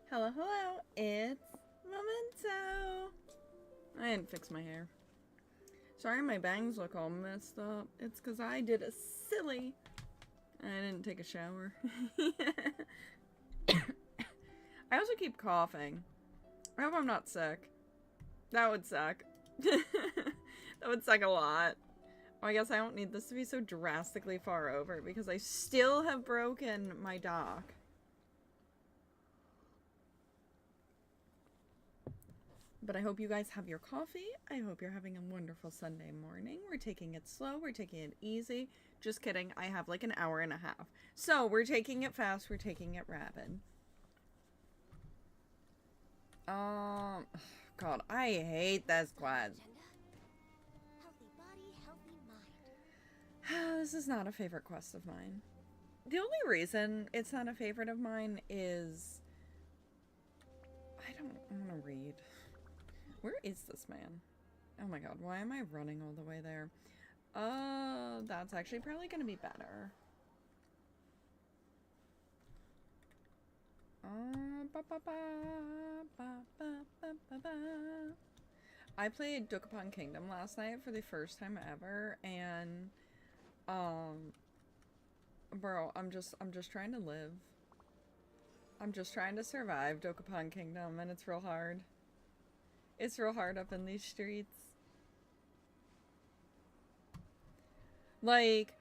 Hello, hello, it's Memento. I didn't fix my hair. Sorry my bangs look all messed up. It's because I did a silly. I didn't take a shower. I also keep coughing. I hope I'm not sick. That would suck. That would suck a lot. Oh, I guess I don't need this to be so drastically far over because I still have broken my dock. But I hope you guys have your coffee. I hope you're having a wonderful Sunday morning. We're taking it slow. We're taking it easy. Just kidding. I have like an hour and a half. So we're taking it fast. We're taking it rapid. God, I hate this quest. Healthy body, healthy mind. This is not a favorite quest of mine. The only reason it's not a favorite of mine is I don't want to read. Where is this man? Oh my god, why am I running all the way there? That's actually probably gonna be better. I played Dokapon Kingdom last night for the first time ever, and bro, I'm just trying to live. I'm just trying to survive Dokapon Kingdom, and it's real hard. It's real hard up in these streets. Like,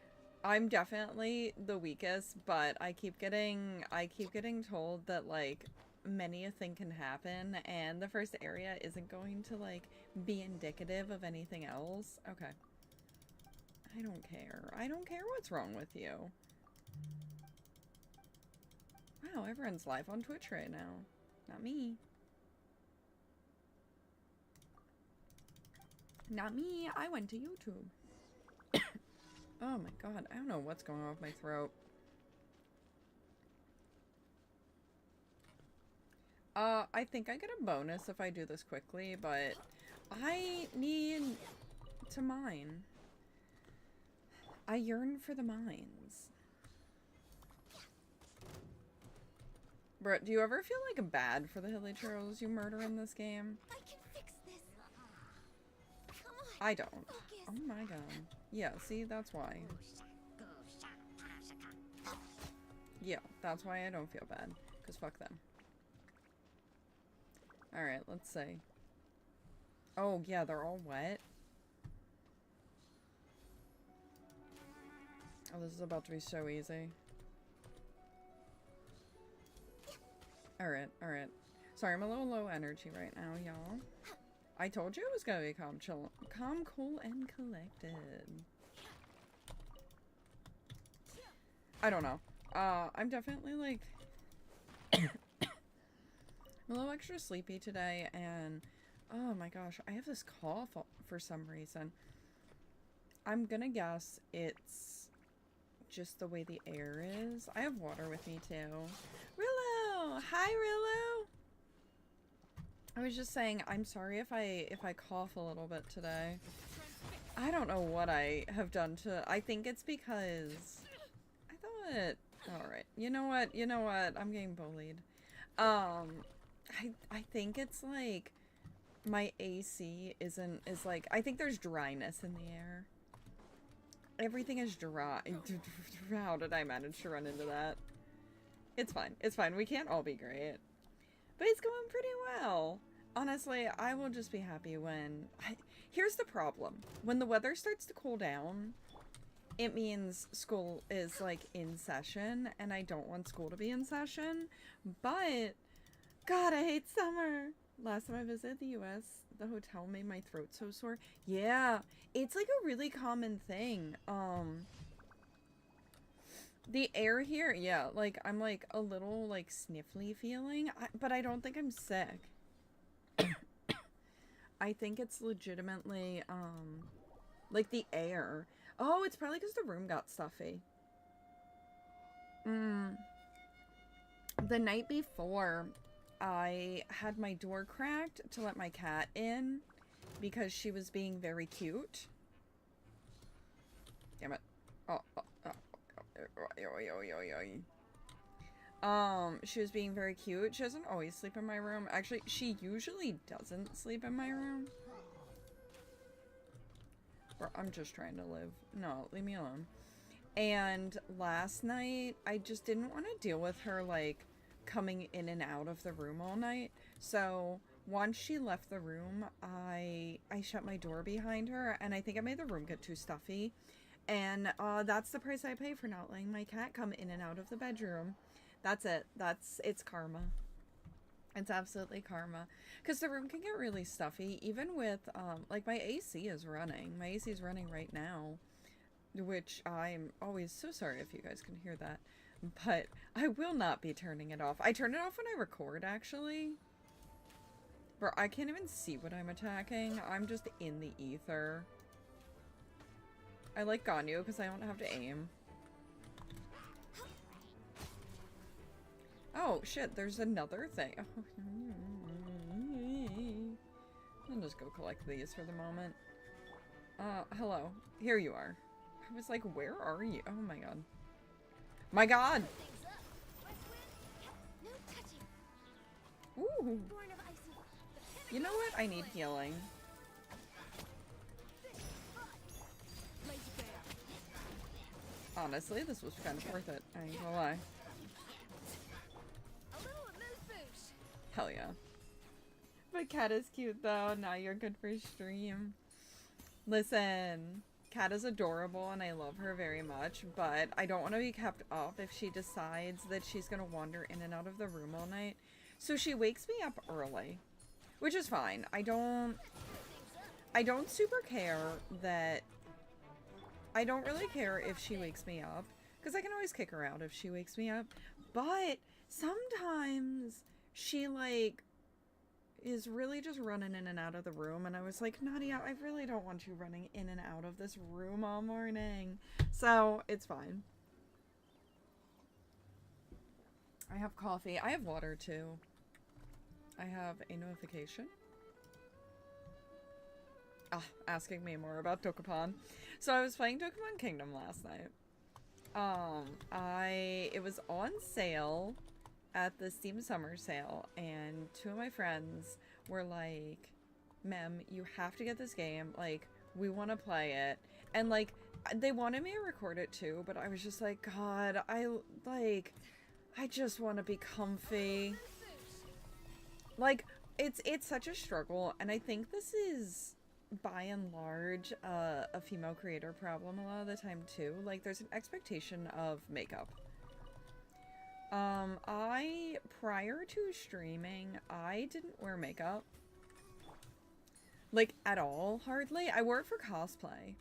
I'm definitely the weakest, but I keep getting told that, like, many a thing can happen, and the first area isn't going to, like, be indicative of anything else. Okay. I don't care. I don't care what's wrong with you. Wow, everyone's live on Twitch right now. Not me. Not me. I went to YouTube. Oh my god. I don't know what's going on with my throat. I think I get a bonus if I do this quickly, but I need to mine. I yearn for the mines. Bro, do you ever feel like bad for the hilichurls you murder in this game? I can fix this. Come on. I don't. Focus. Oh my god. Yeah, see, that's why. Yeah, that's why I don't feel bad. Because fuck them. Alright, let's see. Oh, yeah, they're all wet. Oh, this is about to be so easy. Alright, alright. Sorry, I'm a little low energy right now, y'all. I told you it was gonna be calm, chill, calm, cool, and collected. I don't know. I'm definitely like I'm a little extra sleepy today, and oh my gosh, I have this cough for some reason. I'm gonna guess it's just the way the air is. I have water with me too. Rillo! Hi, Rillo! I was just saying, I'm sorry if I cough a little bit today. I don't know what I have done to... I think it's because... I thought... Alright, you know what? You know what? I'm getting bullied. I think it's like... My AC is like... I think there's dryness in the air. Everything is dry. How did I manage to run into that? It's fine. It's fine. We can't all be great. But it's going pretty well. Honestly, I will just be happy when... Here's the problem. When the weather starts to cool down, it means school is, like, in session, and I don't want school to be in session. But, God, I hate summer. Last time I visited the US, the hotel made my throat so sore. Yeah, it's, like, a really common thing. The air here, yeah, like, I'm, like, a little, like, sniffly feeling, but I don't think I'm sick. I think it's legitimately, like, the air. Oh, it's probably because the room got stuffy. The night before, I had my door cracked to let my cat in because she was being very cute. Damn it. Oh, oy, oy, oy, oy. She was being very cute. She doesn't always sleep in my room. Actually, she usually doesn't sleep in my room. Bro, I'm just trying to live. No, leave me alone. And last night, I just didn't want to deal with her, like, coming in and out of the room all night. So, once she left the room, I shut my door behind her, and I think I made the room get too stuffy. And, that's the price I pay for not letting my cat come in and out of the bedroom. That's it. It's karma. It's absolutely karma. Because the room can get really stuffy, even with, like, my AC is running. My AC is running right now, which I'm always so sorry if you guys can hear that. But I will not be turning it off. I turn it off when I record, actually. Bro, I can't even see what I'm attacking. I'm just in the ether. I like Ganyu because I don't have to aim. Oh, shit, there's another thing. I'll just go collect these for the moment. Hello. Here you are. I was like, where are you? Oh my god. My god! Ooh. You know what? I need healing. Honestly, this was kind of worth it. I ain't gonna lie. Hell yeah. But Cat is cute though. Now you're good for stream. Listen, Cat is adorable and I love her very much, but I don't want to be kept up if she decides that she's gonna wander in and out of the room all night. So she wakes me up early, which is fine. I don't super care that... I don't really care if she wakes me up, because I can always kick her out if she wakes me up, but sometimes she, like, is really just running in and out of the room, and I was like, Nadia, I really don't want you running in and out of this room all morning. So, it's fine. I have coffee. I have water, too. I have a notification. Asking me more about Dokapon. So I was playing Dokapon Kingdom last night. It was on sale at the Steam Summer Sale, and two of my friends were like, Mem, you have to get this game, like, we want to play it. And like, they wanted me to record it too, but I was just like, God, I just want to be comfy. Like, it's such a struggle, and I think this is, by and large, a female creator problem a lot of the time too. Like, there's an expectation of makeup. Prior to streaming, I didn't wear makeup. Like, at all, hardly. I wore it for cosplay.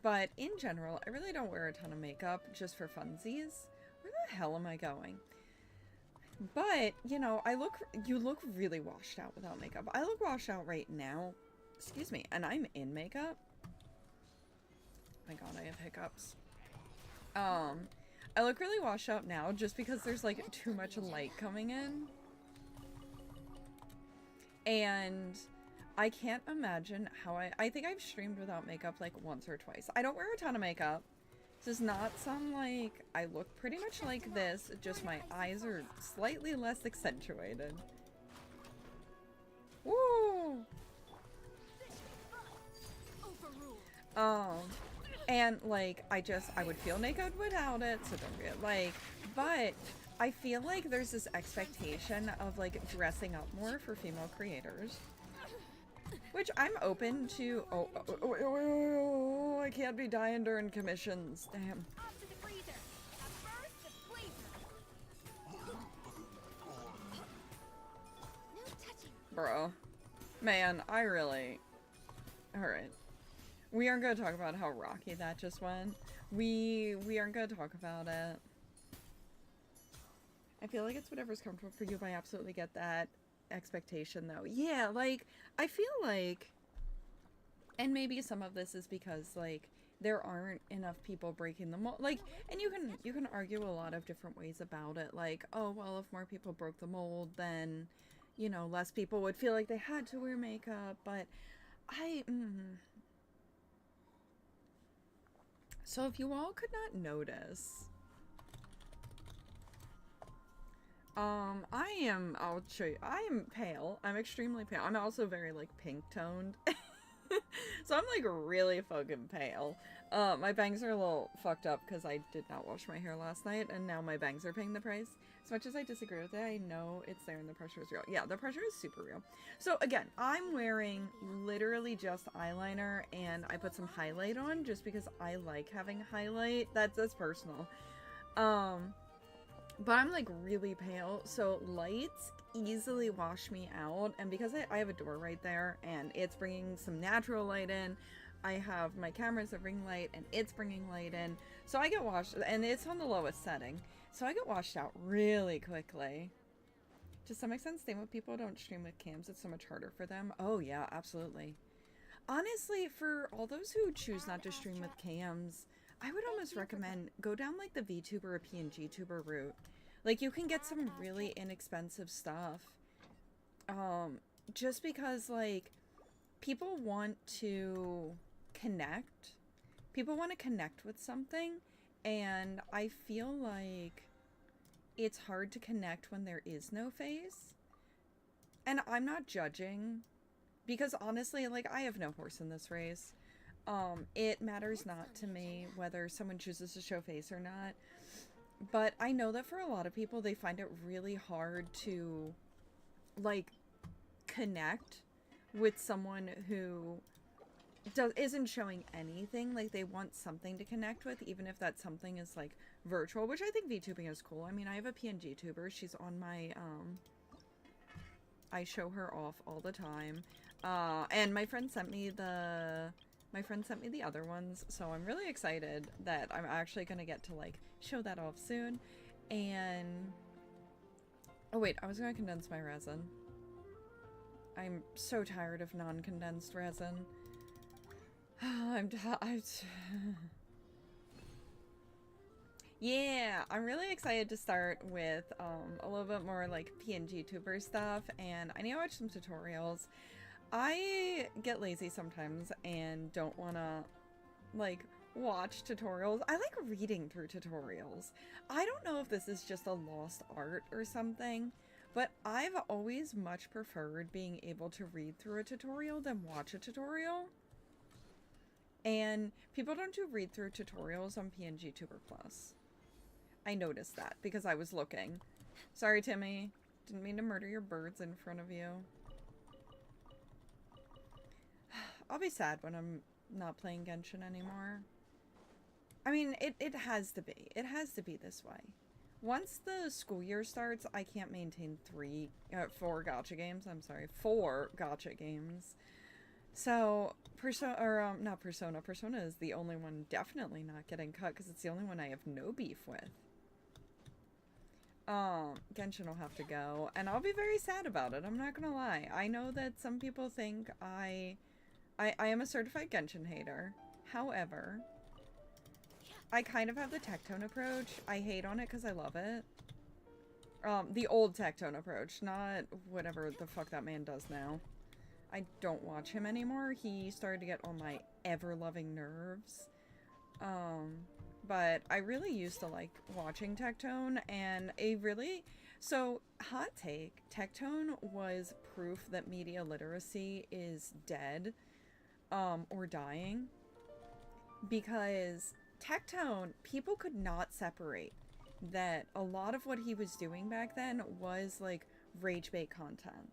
But in general, I really don't wear a ton of makeup just for funsies. Where the hell am I going? But, you know, you look really washed out without makeup. I look washed out right now. Excuse me, and I'm in makeup. My god, I have hiccups. I look really washed out now just because there's like too much light coming in. And I can't imagine how I think I've streamed without makeup like once or twice. I don't wear a ton of makeup. This is not some, like, I look pretty much like this, just my eyes are slightly less accentuated. Woo! And, like, I would feel naked without it, so don't get, like, but I feel like there's this expectation of, like, dressing up more for female creators. Which I'm open to. Oh, I can't be dying during commissions. Damn. Bro. Man, I really... Alright. We aren't going to talk about how rocky that just went. We aren't going to talk about it. I feel like it's whatever's comfortable for you, but I absolutely get that expectation though. Yeah, like, I feel like, and maybe some of this is because, like, there aren't enough people breaking the mold, like, and you can argue a lot of different ways about it, like, oh, well, if more people broke the mold, then, you know, less people would feel like they had to wear makeup, but so if you all could not notice, I'll show you. I am pale. I'm extremely pale. I'm also very, like, pink toned. So I'm, like, really fucking pale. My bangs are a little fucked up because I did not wash my hair last night, and now my bangs are paying the price. As much as I disagree with it, I know it's there and the pressure is real. Yeah, the pressure is super real. So again, I'm wearing literally just eyeliner, and I put some highlight on just because I like having highlight. That's personal. Um, but I'm like really pale, so lights easily wash me out. And because I have a door right there and it's bringing some natural light in, I have my camera's a ring light and it's bringing light in. So I get washed, and it's on the lowest setting. So I get washed out really quickly. To some extent, same with people who don't stream with cams. It's so much harder for them. Oh, yeah, absolutely. Honestly, for all those who choose not to stream with cams, I would almost recommend go down like the VTuber or PNG tuber route. Like, you can get some really inexpensive stuff. Just because, like, people want to connect. People want to connect with something, and I feel like it's hard to connect when there is no face. And I'm not judging, because honestly, like, I have no horse in this race. It matters not to me whether someone chooses to show face or not. But I know that for a lot of people, they find it really hard to, like, connect with someone who isn't showing anything. Like, they want something to connect with, even if that something is, like, virtual, which I think VTubing is cool. I mean, I have a PNG tuber. She's on my, I show her off all the time. And my friend sent me the other ones, so I'm really excited that I'm actually gonna get to, like, show that off soon. And oh wait, I was gonna condense my resin. I'm so tired of non-condensed resin. Yeah, I'm really excited to start with a little bit more like PNG tuber stuff, and I need to watch some tutorials. I get lazy sometimes and don't want to, like, watch tutorials. I like reading through tutorials. I don't know if this is just a lost art or something, but I've always much preferred being able to read through a tutorial than watch a tutorial. And people don't do read through tutorials on PNG Tuber Plus. I noticed that because I was looking. Sorry, Timmy. Didn't mean to murder your birds in front of you. I'll be sad when I'm not playing Genshin anymore. I mean, it has to be. It has to be this way. Once the school year starts, I can't maintain 4 gacha games. I'm sorry, 4 gacha games. So, not Persona. Persona is the only one definitely not getting cut because it's the only one I have no beef with. Genshin will have to go, and I'll be very sad about it. I'm not gonna lie. I know that some people think I am a certified Genshin hater. However, I kind of have the Tectone approach. I hate on it because I love it. The old Tectone approach, not whatever the fuck that man does now. I don't watch him anymore. He started to get on my ever-loving nerves. But I really used to like watching Tectone, and so, hot take, Tectone was proof that media literacy is dead, or dying. Because Tectone, people could not separate that a lot of what he was doing back then was, like, rage bait content.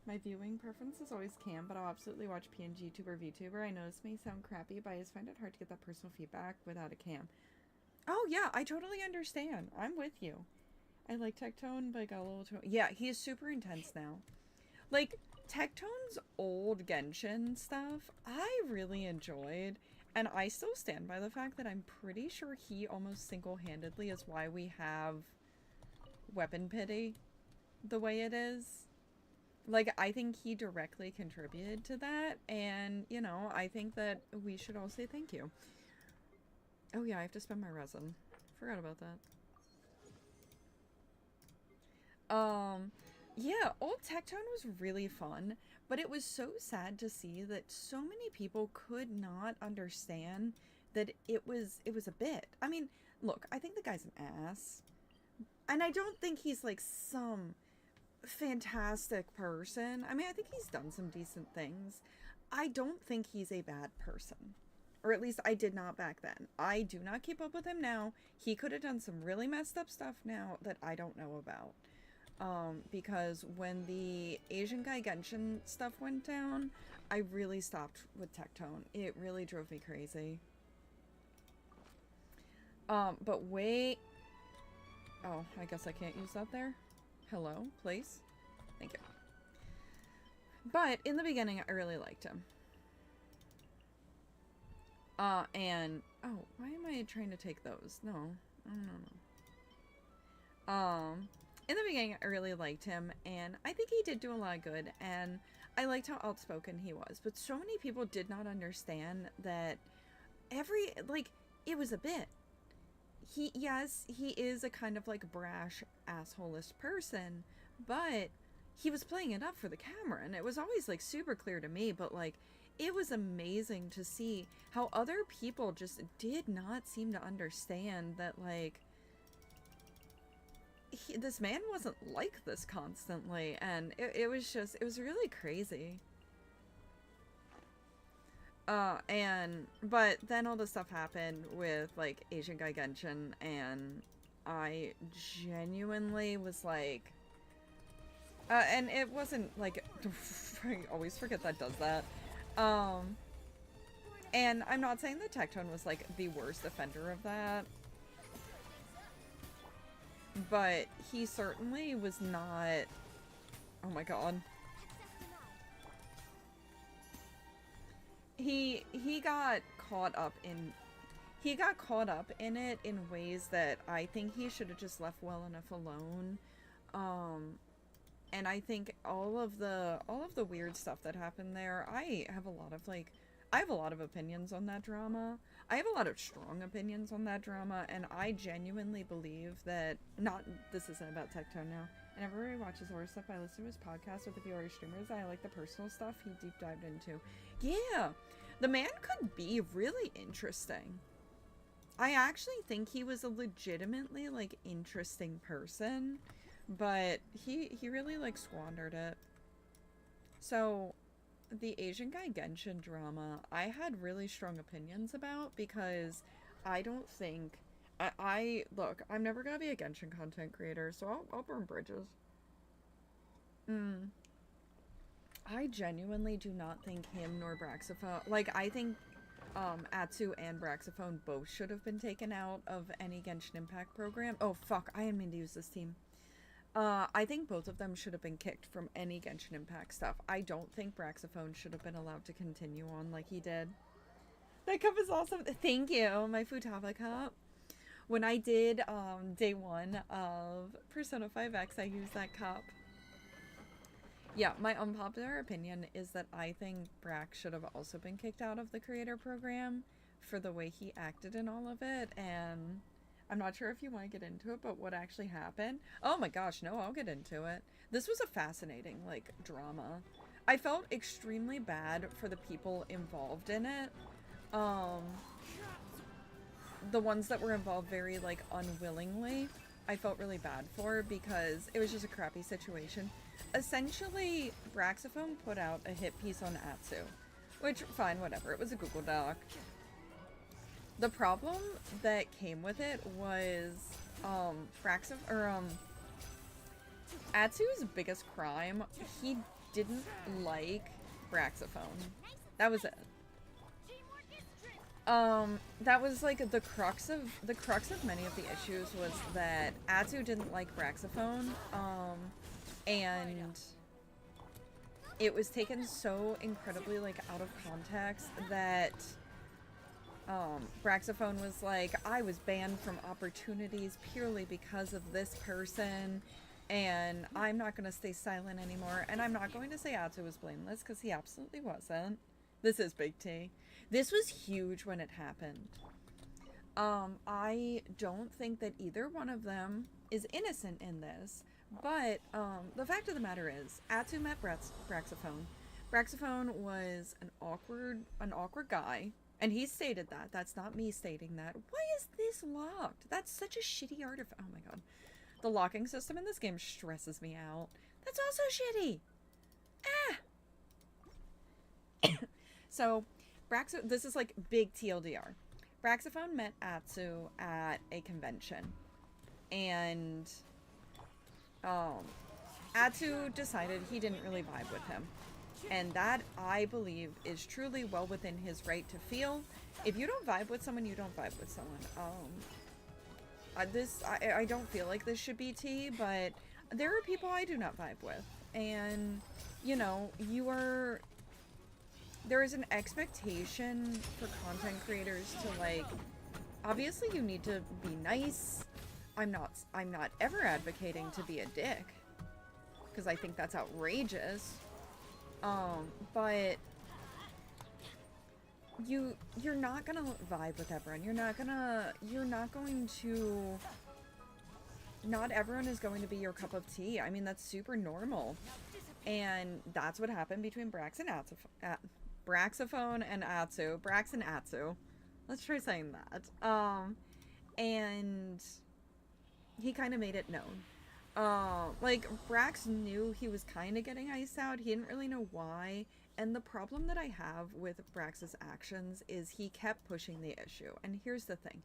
My viewing preference is always cam, but I'll absolutely watch PNG tuber VTuber. I know this may sound crappy, but I just find it hard to get that personal feedback without a cam. Oh yeah, I totally understand. I'm with you. I like Tectone, but I got a little too... Yeah, he is super intense now. Like, Tectone's old Genshin stuff, I really enjoyed. And I still stand by the fact that I'm pretty sure he almost single-handedly is why we have weapon pity the way it is. Like, I think he directly contributed to that, and, you know, I think that we should all say thank you. Oh yeah, I have to spend my resin. Forgot about that. Yeah, old Tectone was really fun, but it was so sad to see that so many people could not understand that it was a bit. I mean, look, I think the guy's an ass, and I don't think he's like some fantastic person. I mean, I think he's done some decent things. I don't think he's a bad person. Or at least I did not back then. I do not keep up with him now. He could have done some really messed up stuff now that I don't know about. Because when the Asian guy Genshin stuff went down, I really stopped with Tectone. It really drove me crazy. But wait. Oh, I guess I can't use that there. Hello, please. Thank you. But in the beginning, I really liked him. And oh, why am I trying to take those? No, no. In the beginning, I really liked him, and I think he did do a lot of good, and I liked how outspoken he was. But so many people did not understand that it was a bit. Yes, he is a kind of like brash, assholist person, but he was playing it up for the camera, and it was always like super clear to me, but like it was amazing to see how other people just did not seem to understand that like this man wasn't like this constantly, and it was really crazy. But then all this stuff happened with like Asian Guy Genshin, and I genuinely was like, and it wasn't like, I always forget that does that. And I'm not saying that Tectone was like the worst offender of that, but he certainly was not. Oh my god. He got caught up in it in ways that I think he should have just left well enough alone. And I think all of the weird stuff that happened there, I have a lot of opinions on that drama. I have a lot of strong opinions on that drama, and I genuinely believe that this isn't about Tectone now. And everybody who watches horror stuff, I listen to his podcast with a few other streamers. I like the personal stuff he deep dived into. Yeah, the man could be really interesting. I actually think he was a legitimately like interesting person, but he really like squandered it. So the Asian Guy Genshin drama, I had really strong opinions about, because I don't think look, I'm never gonna be a Genshin content creator, so I'll burn bridges. I genuinely do not think him nor Braxophone, like, I think Atsu and Braxophone both should have been taken out of any Genshin Impact program. Oh fuck, I didn't mean to use this team. I think both of them should have been kicked from any Genshin Impact stuff. I don't think Braxophone should have been allowed to continue on like he did. That cup is awesome. Thank you, my Futaba cup. When I did day 1 of Persona 5X, I used that cup. Yeah, my unpopular opinion is that I think Brax should have also been kicked out of the creator program for the way he acted in all of it, and I'm not sure if you want to get into it, but what actually happened? Oh my gosh, no, I'll get into it. This was a fascinating, like, drama. I felt extremely bad for the people involved in it. The ones that were involved very, like, unwillingly, I felt really bad for, because it was just a crappy situation. Essentially, Braxophone put out a hit piece on Atsu, which, fine, whatever, it was a Google Doc. The problem that came with it was, Atsu's biggest crime, he didn't like Braxophone. That was it. That was like the crux of many of the issues was that Atsu didn't like Braxophone, and it was taken so incredibly like out of context that Braxophone was like, I was banned from opportunities purely because of this person, and I'm not going to stay silent anymore, and I'm not going to say Atsu was blameless, because he absolutely wasn't. This is Big T. This was huge when it happened. I don't think that either one of them is innocent in this, but the fact of the matter is, Atsu met Braxophone. Braxophone was an awkward guy, and he stated that. That's not me stating that. Why is this locked? That's such a shitty artifact. Oh my god. The locking system in this game stresses me out. That's also shitty. Ah! So, this is like big TLDR. Braxophone met Atsu at a convention. And Atsu decided he didn't really vibe with him. And that, I believe, is truly well within his right to feel. If you don't vibe with someone, you don't vibe with someone. I don't feel like this should be tea, but there are people I do not vibe with. And, you know, there is an expectation for content creators to, like, obviously you need to be nice. I'm not ever advocating to be a dick, because I think that's outrageous. But you're not gonna vibe with everyone. Not everyone is going to be your cup of tea. I mean, that's super normal. And that's what happened between Braxophone and Atsu. Brax and Atsu. Let's try saying that. And he kind of made it known. Like, Brax knew he was kind of getting iced out. He didn't really know why. And the problem that I have with Brax's actions is he kept pushing the issue. And here's the thing.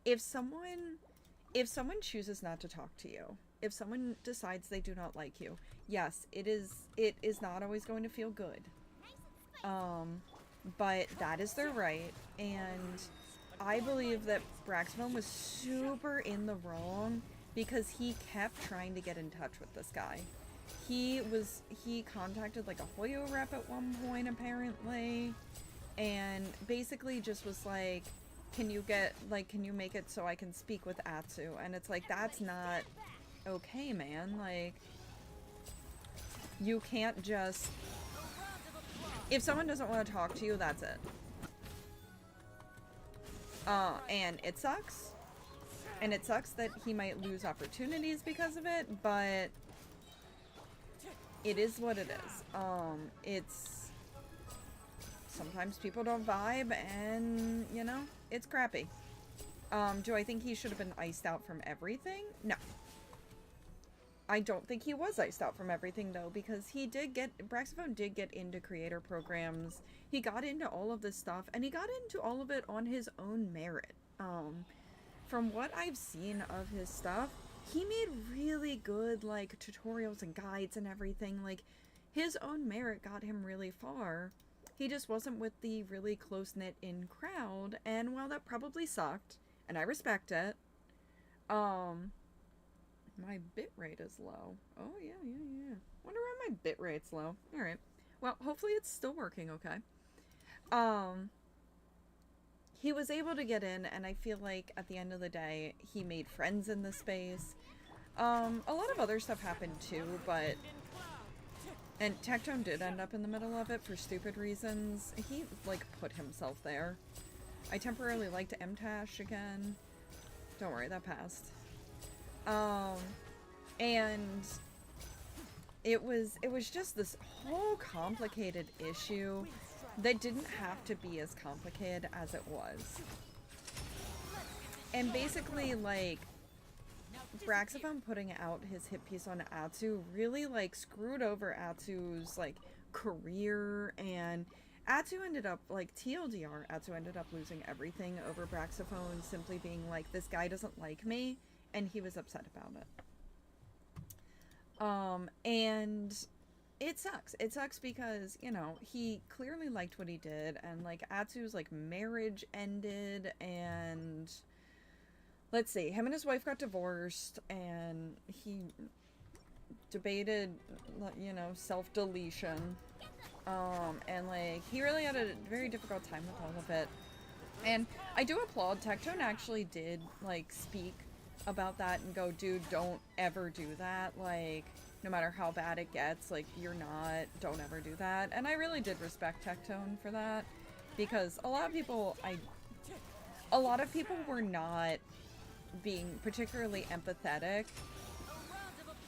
If someone chooses not to talk to you, if someone decides they do not like you, yes, it is not always going to feel good. But that is their right. And I believe that Braxman was super in the wrong because he kept trying to get in touch with this guy. He contacted like a Hoyo rep at one point apparently, and basically just was like, can you make it so I can speak with Atsu? And it's like, that's not okay, man. Like, you can't just, if someone doesn't want to talk to you, that's it. And it sucks. And it sucks that he might lose opportunities because of it, but it is what it is. It's, sometimes people don't vibe, and, you know, it's crappy. Do I think he should have been iced out from everything? No. I don't think he was iced out from everything, though, because Braxophone did get into creator programs. He got into all of this stuff, and he got into all of it on his own merit. From what I've seen of his stuff, he made really good, like, tutorials and guides and everything. Like, his own merit got him really far. He just wasn't with the really close-knit in crowd, and while that probably sucked, and I respect it, my bitrate is low. Oh, yeah. Wonder why my bitrate's low. Alright. Well, hopefully it's still working okay. He was able to get in, and I feel like at the end of the day, he made friends in the space. A lot of other stuff happened too, but... And Tectone did end up in the middle of it for stupid reasons. He, like, put himself there. I temporarily liked M-Tash again. Don't worry, that passed. And it was just this whole complicated issue that didn't have to be as complicated as it was. And basically, like, Braxophone putting out his hit piece on Atsu really, like, screwed over Atsu's, like, career, and Atsu ended up, like, TLDR, Atsu ended up losing everything over Braxophone simply being like, this guy doesn't like me, and he was upset about it. And it sucks. It sucks because, you know, he clearly liked what he did, and, like, Atsu's, like, marriage ended, and let's see, him and his wife got divorced, and he debated, you know, self-deletion, and, like, he really had a very difficult time with all of it. And I do applaud, Tectone actually did, like, speak about that and go, dude, don't ever do that, like, no matter how bad it gets, like, don't ever do that. And I really did respect Tectone for that, because a lot of people were not being particularly empathetic,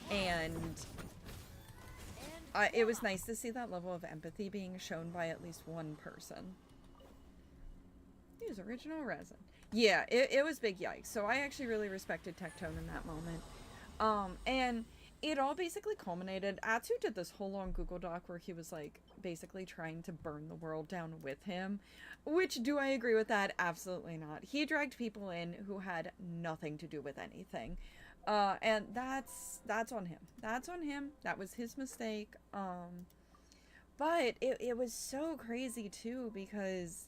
and it was nice to see that level of empathy being shown by at least one person. Use original resin. Yeah, it was big yikes. So I actually really respected Tectone in that moment. And it all basically culminated. Atsu did this whole long Google Doc where he was like basically trying to burn the world down with him. Which, do I agree with that? Absolutely not. He dragged people in who had nothing to do with anything. And that's on him. That's on him. That was his mistake. But it was so crazy too because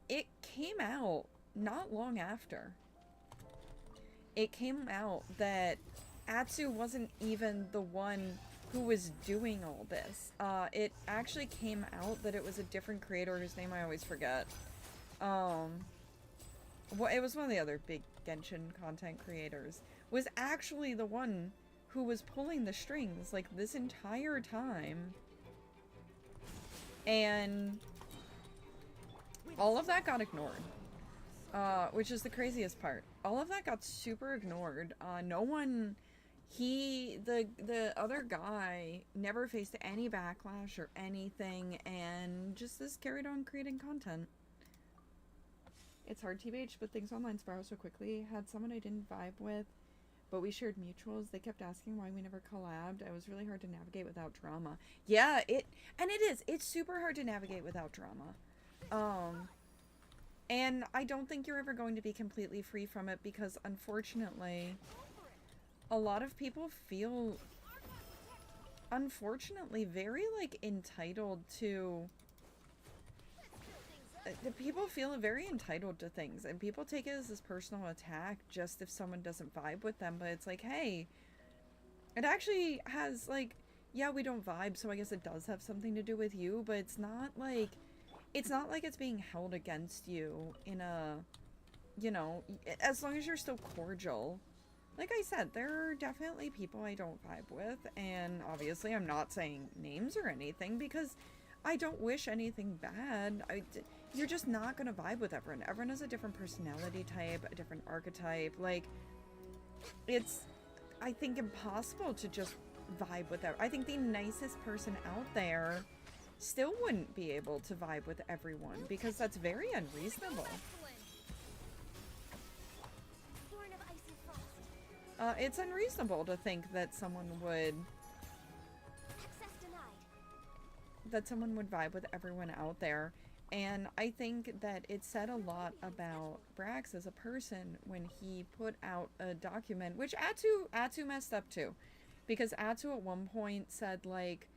it came out not long after. It came out that Atsu wasn't even the one who was doing all this. It actually came out that it was a different creator whose name I always forget. Well, it was one of the other big Genshin content creators. Was actually the one who was pulling the strings like this entire time. And all of that got ignored. Which is the craziest part. All of that got super ignored. No one... the other guy never faced any backlash or anything, and just this carried on creating content. It's hard, TBH, but things online spiral so quickly. Had someone I didn't vibe with, but we shared mutuals. They kept asking why we never collabed. It was really hard to navigate without drama. Yeah, it's super hard to navigate without drama. And I don't think you're ever going to be completely free from it because, unfortunately, a lot of people feel, unfortunately, very, like, entitled to... people feel very entitled to things, and people take it as this personal attack just if someone doesn't vibe with them, but it's like, hey, it actually has, like, yeah, we don't vibe, so I guess it does have something to do with you, but it's not like it's being held against you in a, you know, as long as you're still cordial. Like I said, there are definitely people I don't vibe with, and obviously I'm not saying names or anything because I don't wish anything bad. You're just not gonna vibe with everyone. Everyone has a different personality type, a different archetype. Like, it's, I think, impossible to just vibe with everyone. I think the nicest person out there still wouldn't be able to vibe with everyone because that's very unreasonable. It's unreasonable to think that someone would vibe with everyone out there. And I think that it said a lot about Brax as a person when he put out a document, which Atsu messed up too. Because Atsu at one point said, like,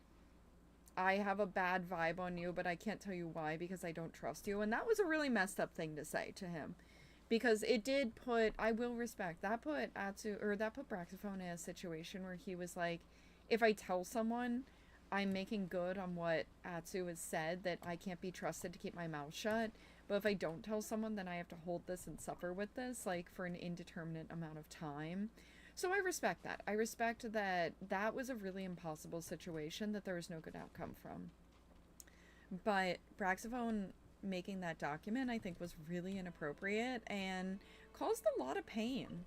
I have a bad vibe on you, but I can't tell you why because I don't trust you. And that was a really messed up thing to say to him. Because it did put, I will respect, that put Braxophone in a situation where he was like, if I tell someone I'm making good on what Atsu has said, that I can't be trusted to keep my mouth shut, but if I don't tell someone, then I have to hold this and suffer with this, like, for an indeterminate amount of time. So I respect that. I respect that that was a really impossible situation that there was no good outcome from. But Braxophone making that document, I think, was really inappropriate and caused a lot of pain.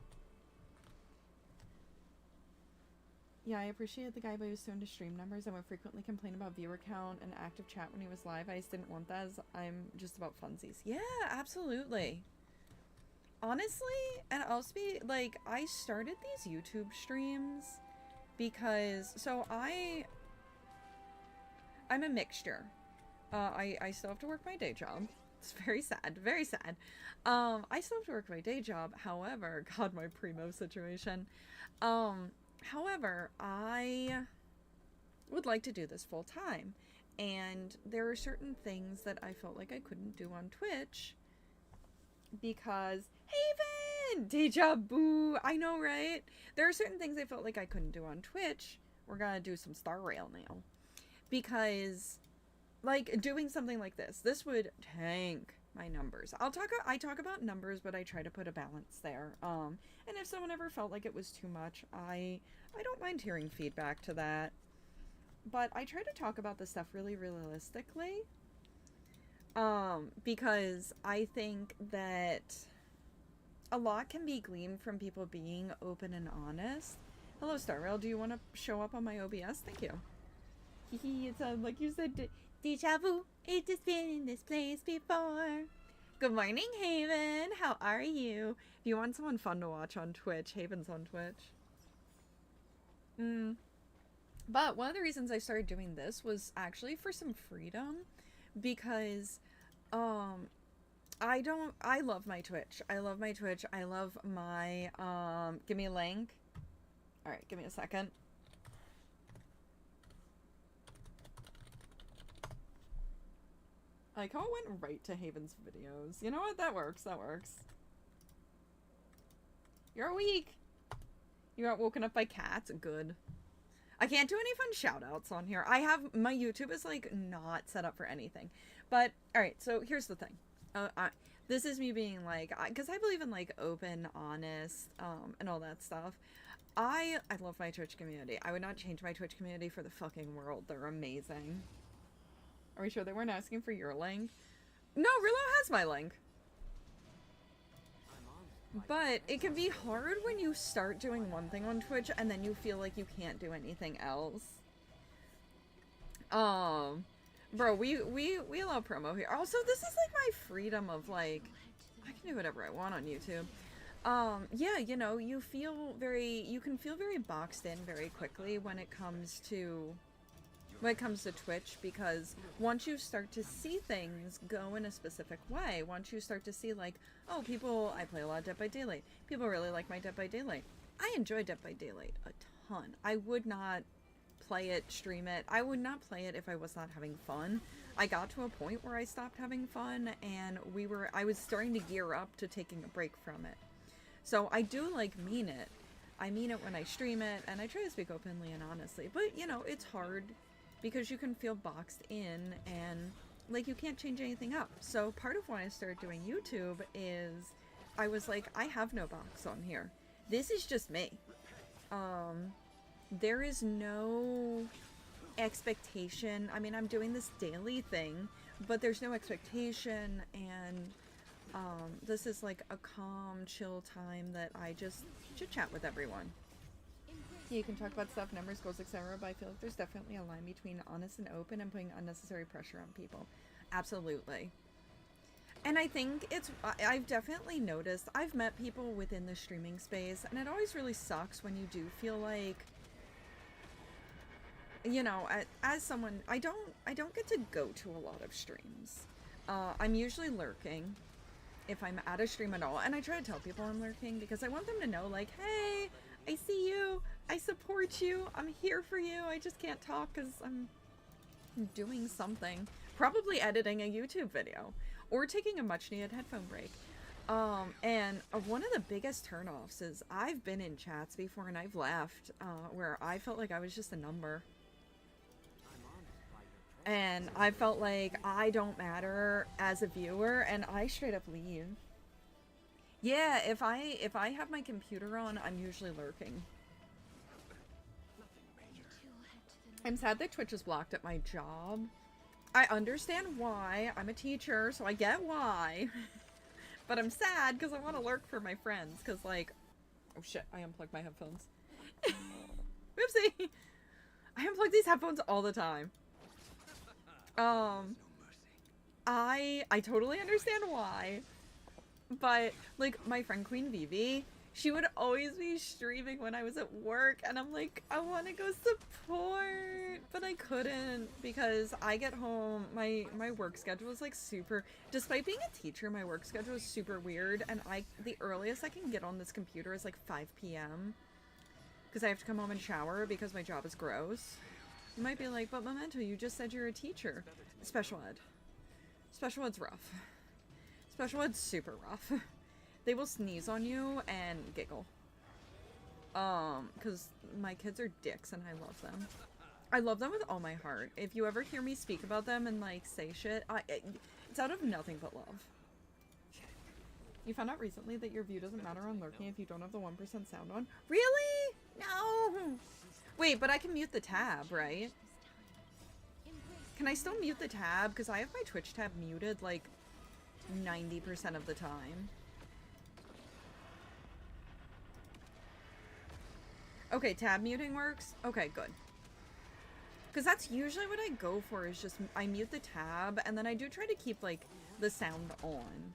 Yeah, I appreciate the guy, but he was so into stream numbers and would frequently complain about viewer count and active chat when he was live. I just didn't want that as I'm just about funsies. Yeah, absolutely. Honestly, and I'll speak, like, I started these YouTube streams because, so I'm a mixture. I still have to work my day job. It's very sad, very sad. I still have to work my day job. However, God, my primo situation. However, I would like to do this full time. And there are certain things that I felt like I couldn't do on Twitch because, Haven! Deja vu! I know, right? There are certain things I felt like I couldn't do on Twitch. We're gonna do some Star Rail now. Because, like, doing something like this would tank my numbers. I talk about numbers, but I try to put a balance there. And if someone ever felt like it was too much, I don't mind hearing feedback to that. But I try to talk about this stuff really realistically. Because I think that a lot can be gleaned from people being open and honest. Hello, Starrail. Do you want to show up on my OBS? Thank you. It sounded like you said deja vu. It just been in this place before. Good morning, Haven. How are you? If you want someone fun to watch on Twitch, Haven's on Twitch. But one of the reasons I started doing this was actually for some freedom, because I love my Twitch. I love my Twitch. I love my give me a link. All right, give me a second. I like how it went right to Haven's videos. You know what? That works. That works. You're weak. You got woken up by cats? Good. I can't do any fun shout outs on here. My YouTube is like not set up for anything. But alright, so here's the thing. This is me being like, because I believe in like open, honest, and all that stuff. I love my Twitch community. I would not change my Twitch community for the fucking world. They're amazing. Are we sure they weren't asking for your link? No, Rillo has my link. But it can be hard when you start doing one thing on Twitch and then you feel like you can't do anything else. Bro, we allow promo here. Also, this is like my freedom of like, I can do whatever I want on YouTube. Yeah, you know, you can feel very boxed in very quickly when it comes to Twitch, because once you start to see things go in a specific way, once you start to see like, oh, I play a lot of Dead by Daylight. People really like my Dead by Daylight. I enjoy Dead by Daylight a ton. I would not play it, stream it. I would not play it if I was not having fun. I got to a point where I stopped having fun, and I was starting to gear up to taking a break from it. So I do like mean it. I mean it when I stream it, and I try to speak openly and honestly. But, you know, it's hard because you can feel boxed in and like you can't change anything up. So part of why I started doing YouTube is I was like, I have no box on here. This is just me. There is no expectation. I mean, I'm doing this daily thing, but there's no expectation, and this is like a calm, chill time that I just chit chat with everyone. You can talk about stuff, numbers, goals, etc., but I feel like there's definitely a line between honest and open and putting unnecessary pressure on people. Absolutely. And I think I've definitely noticed, I've met people within the streaming space, and it always really sucks when you do feel like, you know, as someone, I don't get to go to a lot of streams. I'm usually lurking if I'm at a stream at all, and I try to tell people I'm lurking because I want them to know, like, hey, I see you, I support you, I'm here for you, I just can't talk because I'm doing something. Probably editing a YouTube video, or taking a much-needed headphone break. And one of the biggest turnoffs is I've been in chats before and I've left, where I felt like I was just a number. And I felt like I don't matter as a viewer, and I straight up leave. Yeah, if I have my computer on, I'm usually lurking. I'm sad that Twitch is blocked at my job. I understand why. I'm a teacher, so I get why. But I'm sad because I want to lurk for my friends, because like, oh shit, I unplugged my headphones. Whoopsie! I unplug these headphones all the time. I totally understand why. But, like, my friend Queen Vivi, she would always be streaming when I was at work, and I'm like, I want to go support, but I couldn't, because I get home, my work schedule is, like, super, despite being a teacher, my work schedule is super weird, and the earliest I can get on this computer is, like, 5 p.m., because I have to come home and shower, because my job is gross. You might be like, but Memento, you just said you're a teacher. Special ed. Special ed's rough. Special ed's super rough. They will sneeze on you and giggle. Because my kids are dicks and I love them. I love them with all my heart. If you ever hear me speak about them and, like, say shit, it's out of nothing but love. You found out recently that your view doesn't matter on lurking if you don't have the 1% sound on? Really? No! Wait, but I can mute the tab, right? Can I still mute the tab? Because I have my Twitch tab muted, like, 90% of the time. Okay, tab muting works? Okay, good. Because that's usually what I go for, is just, I mute the tab, and then I do try to keep, like, the sound on.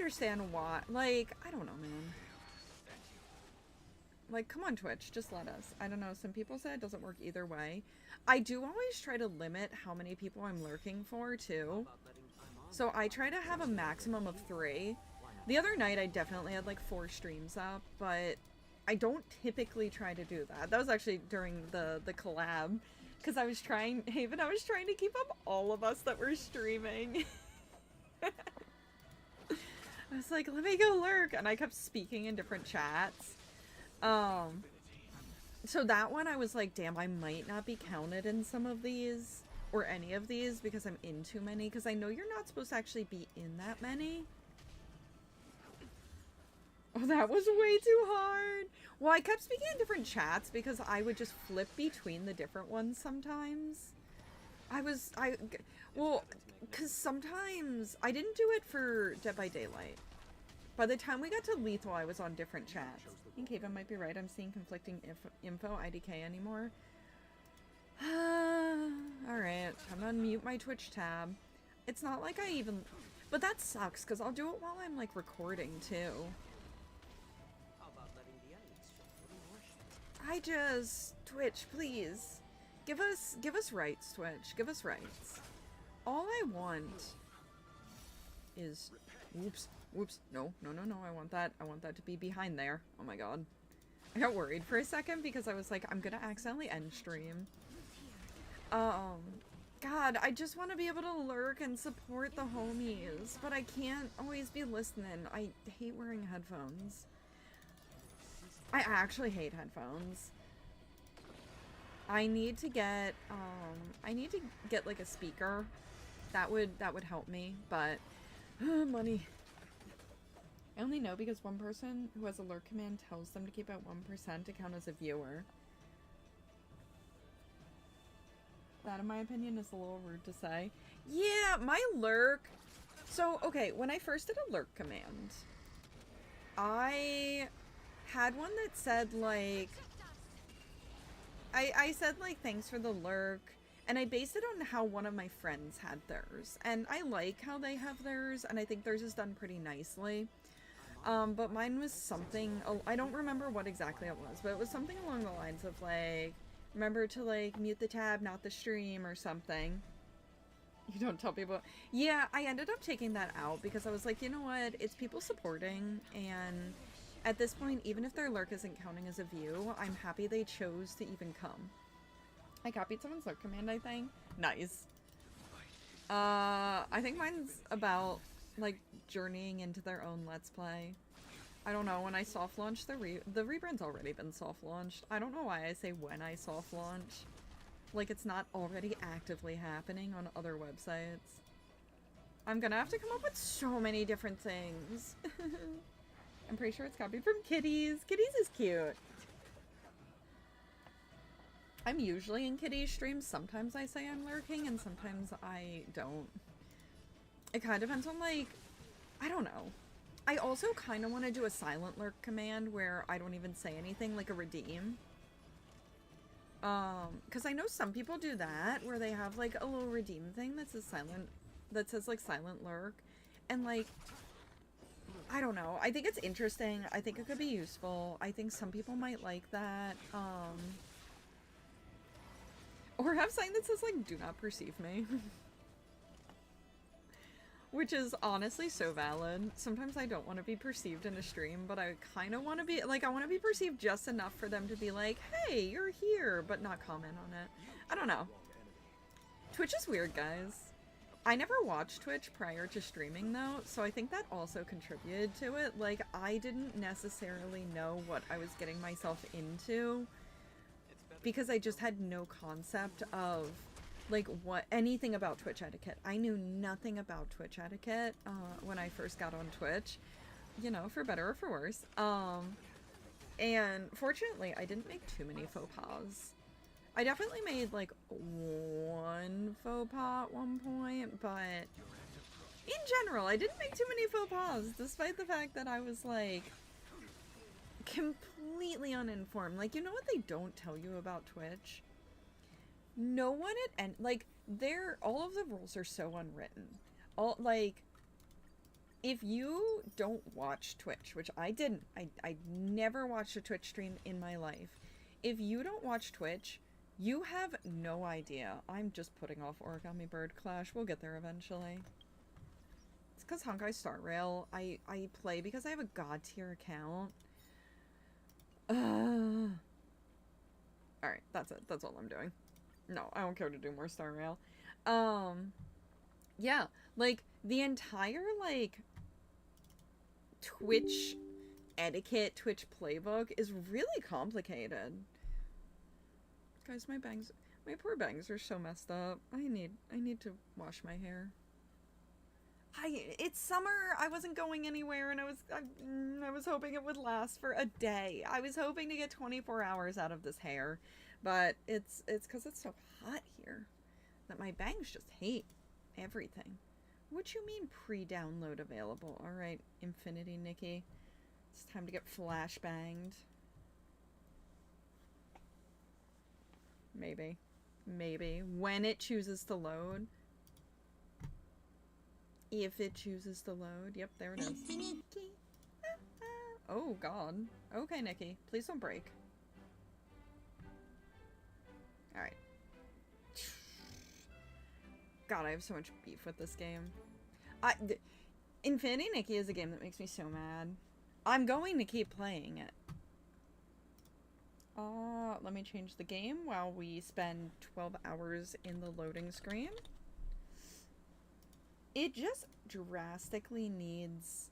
understand why. Like, I don't know, man. Like, come on, Twitch, just let us. I don't know, some people say it doesn't work either way. I do always try to limit how many people I'm lurking for, too. So I try to have a maximum of 3. The other night, I definitely had, like, 4 streams up, but I don't typically try to do that. That was actually during the collab, because I was trying, Haven, I was trying to keep up all of us that were streaming. I was like, let me go lurk, and I kept speaking in different chats. So that one I was like, damn, I might not be counted in some of these, or any of these, because I'm in too many, because I know you're not supposed to actually be in that many. Oh, that was way too hard. Well, I kept speaking in different chats because I would just flip between the different ones sometimes. Well, because sometimes I didn't do it for Dead by Daylight. By the time we got to Lethal, I was on different chats. I think Haven might be right. I'm seeing conflicting info, IDK anymore. Alright, I'm gonna unmute my Twitch tab. It's not like I even... But that sucks, because I'll do it while I'm, like, recording, too. Twitch, please. Give us rights, Twitch. Give us rights. All I want is... Whoops. No. I want that to be behind there. Oh my god. I got worried for a second because I was like, I'm gonna accidentally end stream. God, I just want to be able to lurk and support the homies, but I can't always be listening. I hate wearing headphones. I actually hate headphones. I need to get like a speaker. That would help me, but money. I only know because one person who has a lurk command tells them to keep at 1% to count as a viewer. That, in my opinion, is a little rude to say. Yeah, my lurk... So, okay, when I first did a lurk command, I had one that said, like... I said, like, thanks for the lurk, and I based it on how one of my friends had theirs. And I like how they have theirs, and I think theirs is done pretty nicely. But mine was something... I don't remember what exactly it was, but it was something along the lines of, like... Remember to, like, mute the tab, not the stream, or something. You don't tell people. Yeah, I ended up taking that out because I was like, you know what? It's people supporting, and at this point, even if their lurk isn't counting as a view, I'm happy they chose to even come. I copied someone's lurk command, I think. Nice. I think mine's about, like, journeying into their own Let's Play. I don't know, when I soft launched the rebrand's already been soft launched. I don't know why I say when I soft launch. Like, it's not already actively happening on other websites. I'm gonna have to come up with so many different things. I'm pretty sure it's copied from Kitties. Kitties is cute. I'm usually in Kitties streams. Sometimes I say I'm lurking and sometimes I don't. It kind of depends on, like, I don't know. I also kind of want to do a silent lurk command where I don't even say anything, like a redeem. Because I know some people do that, where they have, like, a little redeem thing that says silent lurk. And, like, I don't know. I think it's interesting. I think it could be useful. I think some people might like that. Or have something that says, like, do not perceive me. Which is honestly so valid. Sometimes I don't want to be perceived in a stream, but I kind of want to be, like, I want to be perceived just enough for them to be like, hey, you're here, but not comment on it. I don't know. Twitch is weird, guys. I never watched Twitch prior to streaming, though, so I think that also contributed to it. Like, I didn't necessarily know what I was getting myself into because I just had no concept of, like, anything about Twitch etiquette. I knew nothing about Twitch etiquette when I first got on Twitch, you know, for better or for worse. And fortunately, I didn't make too many faux pas. I definitely made, like, one faux pas at one point, but in general, I didn't make too many faux pas, despite the fact that I was, like, completely uninformed. Like, you know what they don't tell you about Twitch? No one all of the rules are so unwritten. if you don't watch Twitch, which I didn't, I never watched a Twitch stream in my life. If you don't watch Twitch, you have no idea. I'm just putting off Origami Bird Clash. We'll get there eventually. It's because Honkai Star Rail, I play because I have a god tier account. Alright, that's it. That's all I'm doing. No, I don't care to do more Star Rail. Yeah, like, the entire, like, Twitch etiquette, Twitch playbook is really complicated. Guys, my poor bangs are so messed up. I need to wash my hair. It's summer. I wasn't going anywhere, and I was hoping it would last for a day. I was hoping to get 24 hours out of this hair, but it's because it's so hot here that my bangs just hate everything. What you mean pre-download available? All right, Infinity Nikki, it's time to get flash banged. Maybe when it chooses to load. If it chooses to load. Yep, there it is. Oh, God. Okay, Nikki. Please don't break. Alright. God, I have so much beef with this game. Infinity Nikki is a game that makes me so mad. I'm going to keep playing it. Let me change the game while we spend 12 hours in the loading screen. It just drastically needs,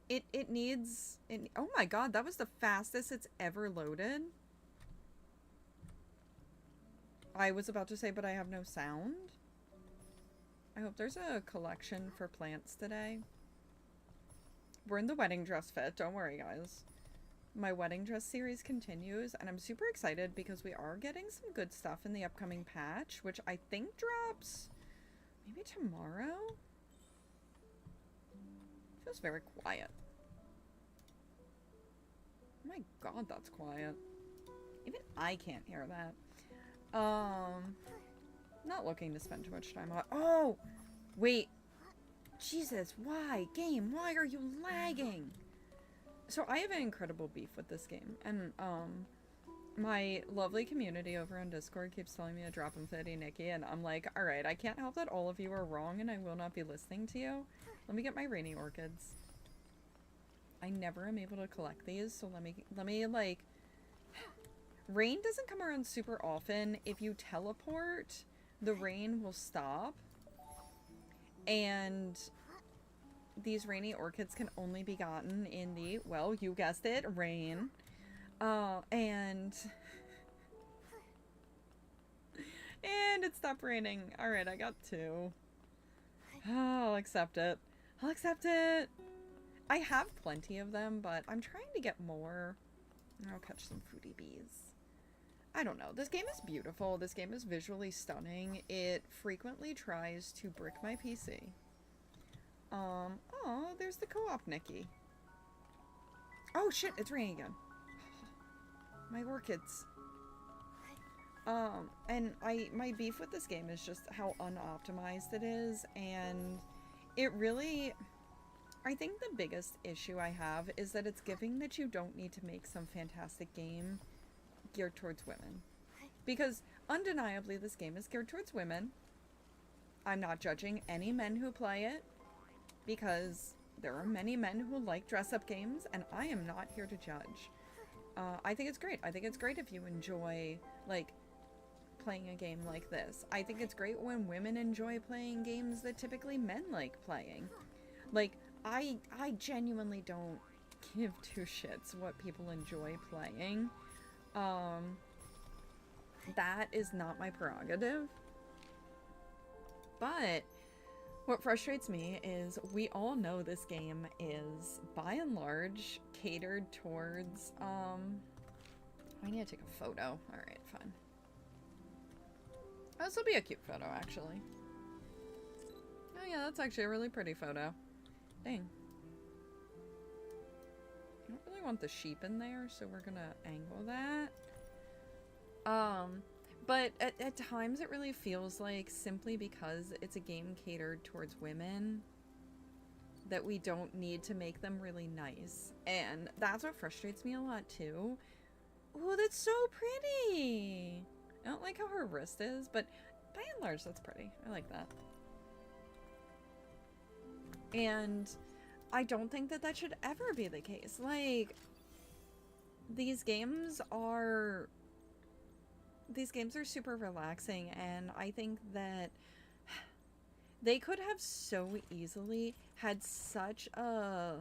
it needs, oh my god, that was the fastest it's ever loaded. I was about to say, but I have no sound. I hope there's a collection for plants today. We're in the wedding dress fit, don't worry guys. My wedding dress series continues, and I'm super excited because we are getting some good stuff in the upcoming patch, which I think drops maybe tomorrow? Feels very quiet. Oh my god, that's quiet. Even I can't hear that. Not looking to spend too much time on. Oh! Wait. Jesus, why? Game, why are you lagging? So I have an incredible beef with this game, and my lovely community over on Discord keeps telling me to drop Infinity Nikki, and I'm like, alright, I can't help that all of you are wrong, and I will not be listening to you. Let me get my rainy orchids. I never am able to collect these, so let me like... Rain doesn't come around super often. If you teleport, the rain will stop, and... These rainy orchids can only be gotten in the, well, you guessed it, rain. And it stopped raining. Alright, I got 2. I'll accept it. I'll accept it. I have plenty of them, but I'm trying to get more. I'll catch some foodie bees. I don't know. This game is beautiful. This game is visually stunning. It frequently tries to brick my PC. Oh, there's the co-op Nikki. Oh shit, it's raining again. My orchids. And my beef with this game is just how unoptimized it is, and it really, I think the biggest issue I have is that it's giving that you don't need to make some fantastic game geared towards women. Because undeniably this game is geared towards women. I'm not judging any men who play it, because there are many men who like dress-up games, and I am not here to judge. I think it's great. I think it's great if you enjoy, like, playing a game like this. I think it's great when women enjoy playing games that typically men like playing. Like, I genuinely don't give two shits what people enjoy playing. That is not my prerogative. But what frustrates me is we all know this game is, by and large, catered towards, I need to take a photo. Alright, fine. Oh, this will be a cute photo, actually. Oh yeah, that's actually a really pretty photo. Dang. I don't really want the sheep in there, so we're gonna angle that. But at times it really feels like simply because it's a game catered towards women that we don't need to make them really nice. And that's what frustrates me a lot too. Oh, that's so pretty. I don't like how her wrist is, but by and large, that's pretty. I like that. And I don't think that that should ever be the case. Like, these games are super relaxing, and I think that they could have so easily had such a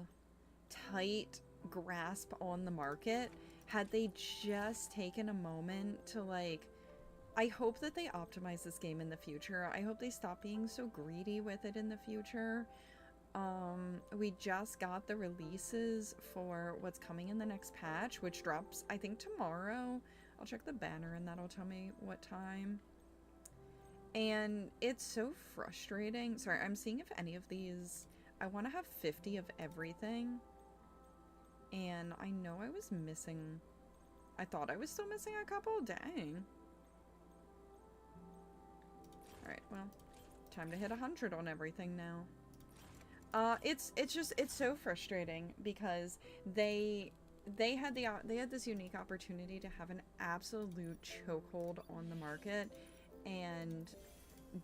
tight grasp on the market had they just taken a moment to, like, I hope that they optimize this game in the future. I hope they stop being so greedy with it in the future. We just got the releases for what's coming in the next patch, which drops, I think, tomorrow. I'll check the banner and that'll tell me what time. And it's so frustrating. Sorry, I'm seeing if any of these... I want to have 50 of everything. And I know I was missing... I thought I was still missing a couple. Dang. Alright, well, time to hit 100 on everything now. It's so frustrating because they had this unique opportunity to have an absolute chokehold on the market, and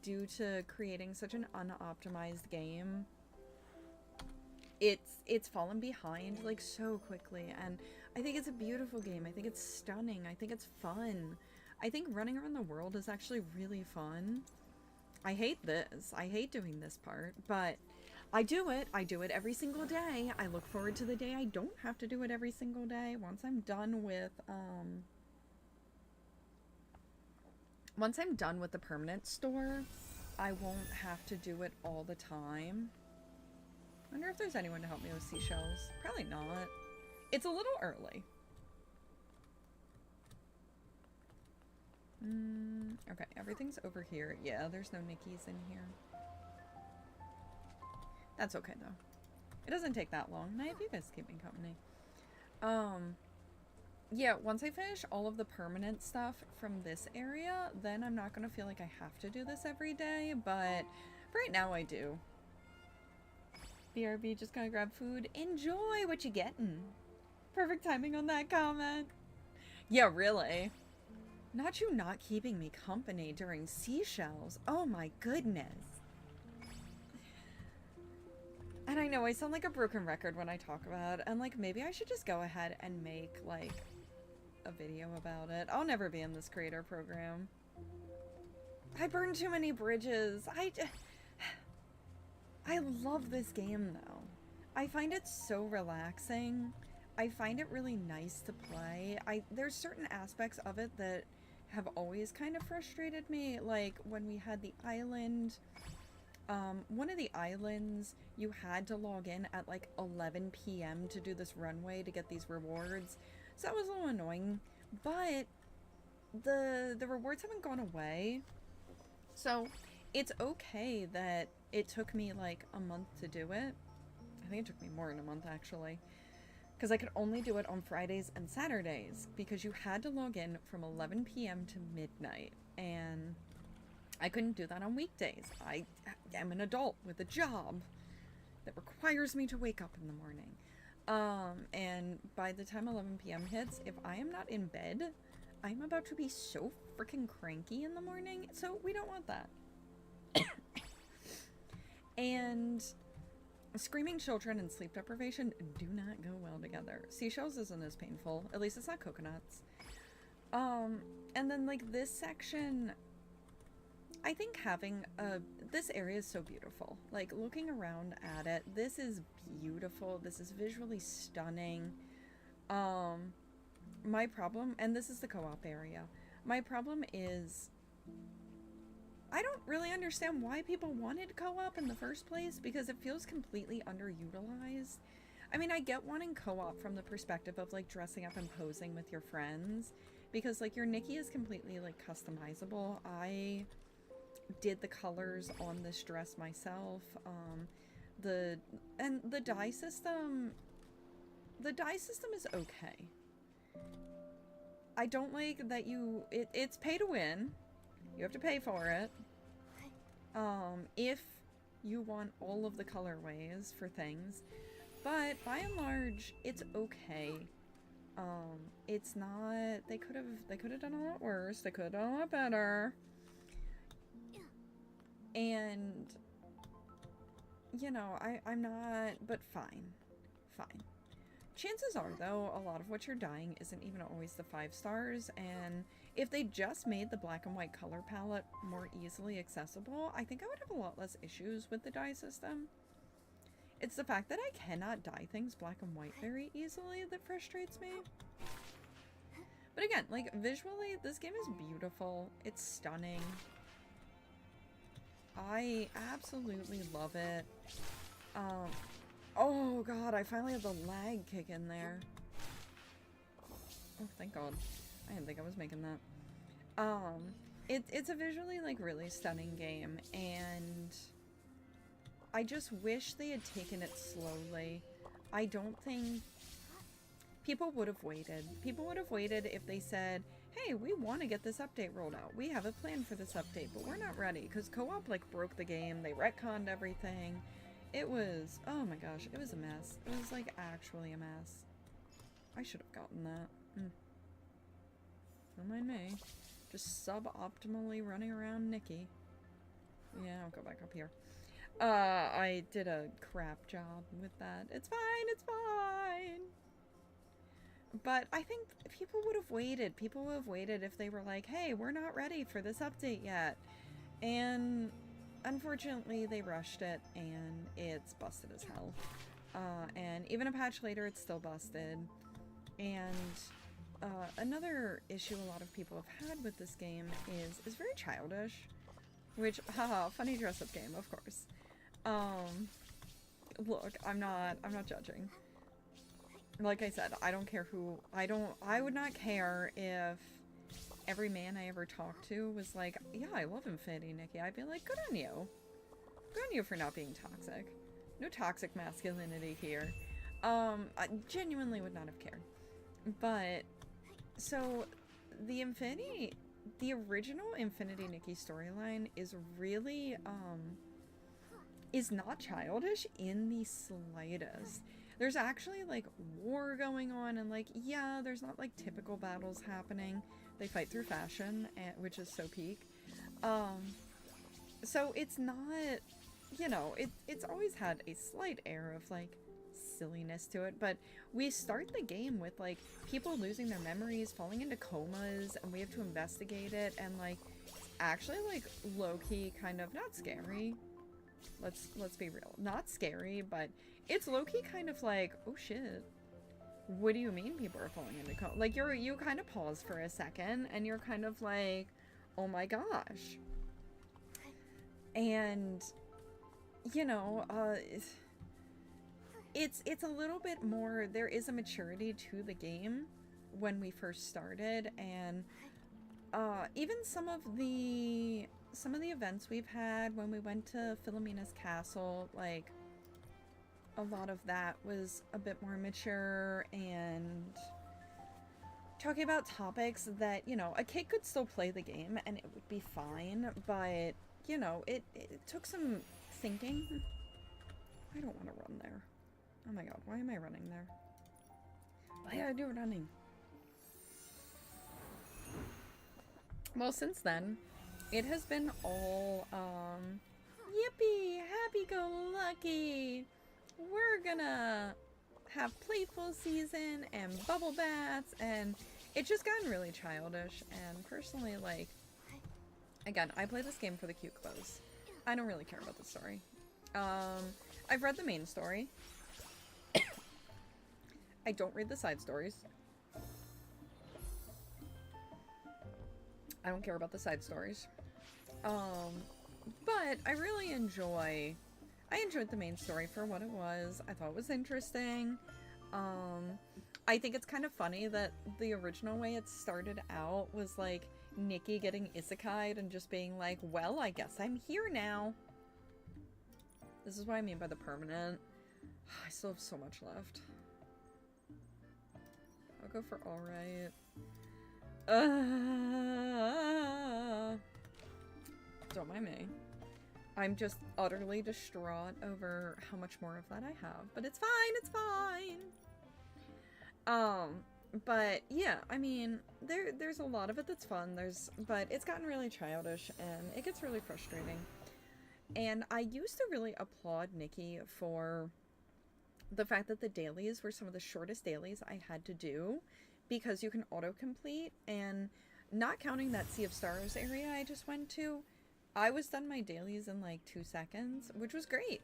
due to creating such an unoptimized game, it's fallen behind like so quickly. And I think it's a beautiful game. I think it's stunning. I think it's fun. I think running around the world is actually really fun. I hate this. I hate doing this part, but I do it. I do it every single day. I look forward to the day I don't have to do it every single day. Once I'm done with the permanent store, I won't have to do it all the time. I wonder if there's anyone to help me with seashells. Probably not. It's a little early. Okay, everything's over here. Yeah, there's no Nickies in here. That's okay, though. It doesn't take that long. Night, you guys keep me company. Yeah, once I finish all of the permanent stuff from this area, then I'm not gonna feel like I have to do this every day, but right now I do. BRB, just gonna grab food. Enjoy what you getting. Perfect timing on that comment. Yeah, really. Not you not keeping me company during seashells. Oh my goodness. And I know I sound like a broken record when I talk about it, and like maybe I should just go ahead and make like a video about it. I'll never be in this creator program. I burned too many bridges. I love this game though. I find it so relaxing. I find it really nice to play. There's certain aspects of it that have always kind of frustrated me, like when we had the island. One of the islands, you had to log in at like 11 p.m. to do this runway to get these rewards. So that was a little annoying, but the rewards haven't gone away. So it's okay that it took me like a month to do it. I think it took me more than a month actually, because I could only do it on Fridays and Saturdays because you had to log in from 11 p.m. to midnight, and I couldn't do that on weekdays. I am an adult with a job that requires me to wake up in the morning. And by the time 11 p.m. hits, if I am not in bed, I'm about to be so freaking cranky in the morning, so we don't want that. And screaming children and sleep deprivation do not go well together. Seashells isn't as painful. At least it's not coconuts. And then like this section, I think having this area is so beautiful. Like looking around at it, this is beautiful. This is visually stunning. My problem, and this is the co-op area, my problem is I don't really understand why people wanted co-op in the first place, because it feels completely underutilized. I mean, I get wanting co-op from the perspective of like dressing up and posing with your friends, because like your Nikki is completely like customizable. I did the colors on this dress myself. The dye system is okay. I don't like that it's pay to win. You have to pay for it. If you want all of the colorways for things. But by and large, it's okay. It's not, they could have done a lot worse. They could have done a lot better. And, you know, I'm not, but fine. Fine. Chances are, though, a lot of what you're dying isn't even always the 5 stars, and if they just made the black and white color palette more easily accessible, I think I would have a lot less issues with the dye system. It's the fact that I cannot dye things black and white very easily that frustrates me. But again, like, visually, this game is beautiful. It's stunning. I absolutely love it. Oh god, I finally have the lag kick in there. Oh, thank god. I didn't think I was making that. It's a visually, like, really stunning game, and I just wish they had taken it slowly. I don't think people would have waited. People would have waited if they said, hey, we want to get this update rolled out. We have a plan for this update, but we're not ready, because co-op, like, broke the game. They retconned everything. It was, oh my gosh, it was a mess. It was, like, actually a mess. I should have gotten that. Don't mind me. Just suboptimally running around Nikki. Yeah, I'll go back up here. I did a crap job with that. It's fine, it's fine! But I think people would have waited. People would have waited if they were like, hey, we're not ready for this update yet. And unfortunately, they rushed it, and it's busted as hell. And even a patch later, it's still busted. And another issue a lot of people have had with this game is it's very childish. Which, haha, funny dress-up game, of course. Look, I'm not judging. Like I said, I don't care who, I would not care if every man I ever talked to was like, yeah, I love Infinity Nikki. I'd be like, good on you. Good on you for not being toxic. No toxic masculinity here. I genuinely would not have cared. But, so, the original Infinity Nikki storyline is really, is not childish in the slightest. There's actually, like, war going on, and, like, yeah, there's not, like, typical battles happening. They fight through fashion, which is so peak. So it's not, you know, it's always had a slight air of, like, silliness to it, but we start the game with, like, people losing their memories, falling into comas, and we have to investigate it, and, like, it's actually, like, low-key kind of not scary. Let's be real. Not scary, but it's low-key kind of like, oh shit. What do you mean people are falling into coma? Like, you kind of pause for a second, and you're kind of like, oh my gosh. And, you know, it's a little bit more, there is a maturity to the game when we first started, and even some of the events we've had when we went to Philomena's castle, like, a lot of that was a bit more mature and talking about topics that, you know, a kid could still play the game and it would be fine, but, you know, it took some thinking. I don't want to run there. Oh my god, why am I running there? Why did I do running? Well, since then, it has been all, yippee, happy-go-lucky. We're gonna have playful season and bubble baths, and it's just gotten really childish. And personally, like, again, I play this game for the cute clothes. I don't really care about the story. I've read the main story. I don't read the side stories. I don't care about the side stories. But I really enjoyed the main story for what it was. I thought it was interesting. I think it's kind of funny that the original way it started out was like Nikki getting isekai'd and just being like, well, I guess I'm here now. This is what I mean by the permanent. I still have so much left. I'll go for alright. Don't mind me. I'm just utterly distraught over how much more of that I have. But it's fine, it's fine. But yeah, I mean, there's a lot of it that's fun. But it's gotten really childish and it gets really frustrating. And I used to really applaud Nikki for the fact that the dailies were some of the shortest dailies I had to do because you can autocomplete, and not counting that Sea of Stars area I just went to, I was done my dailies in like 2 seconds, which is great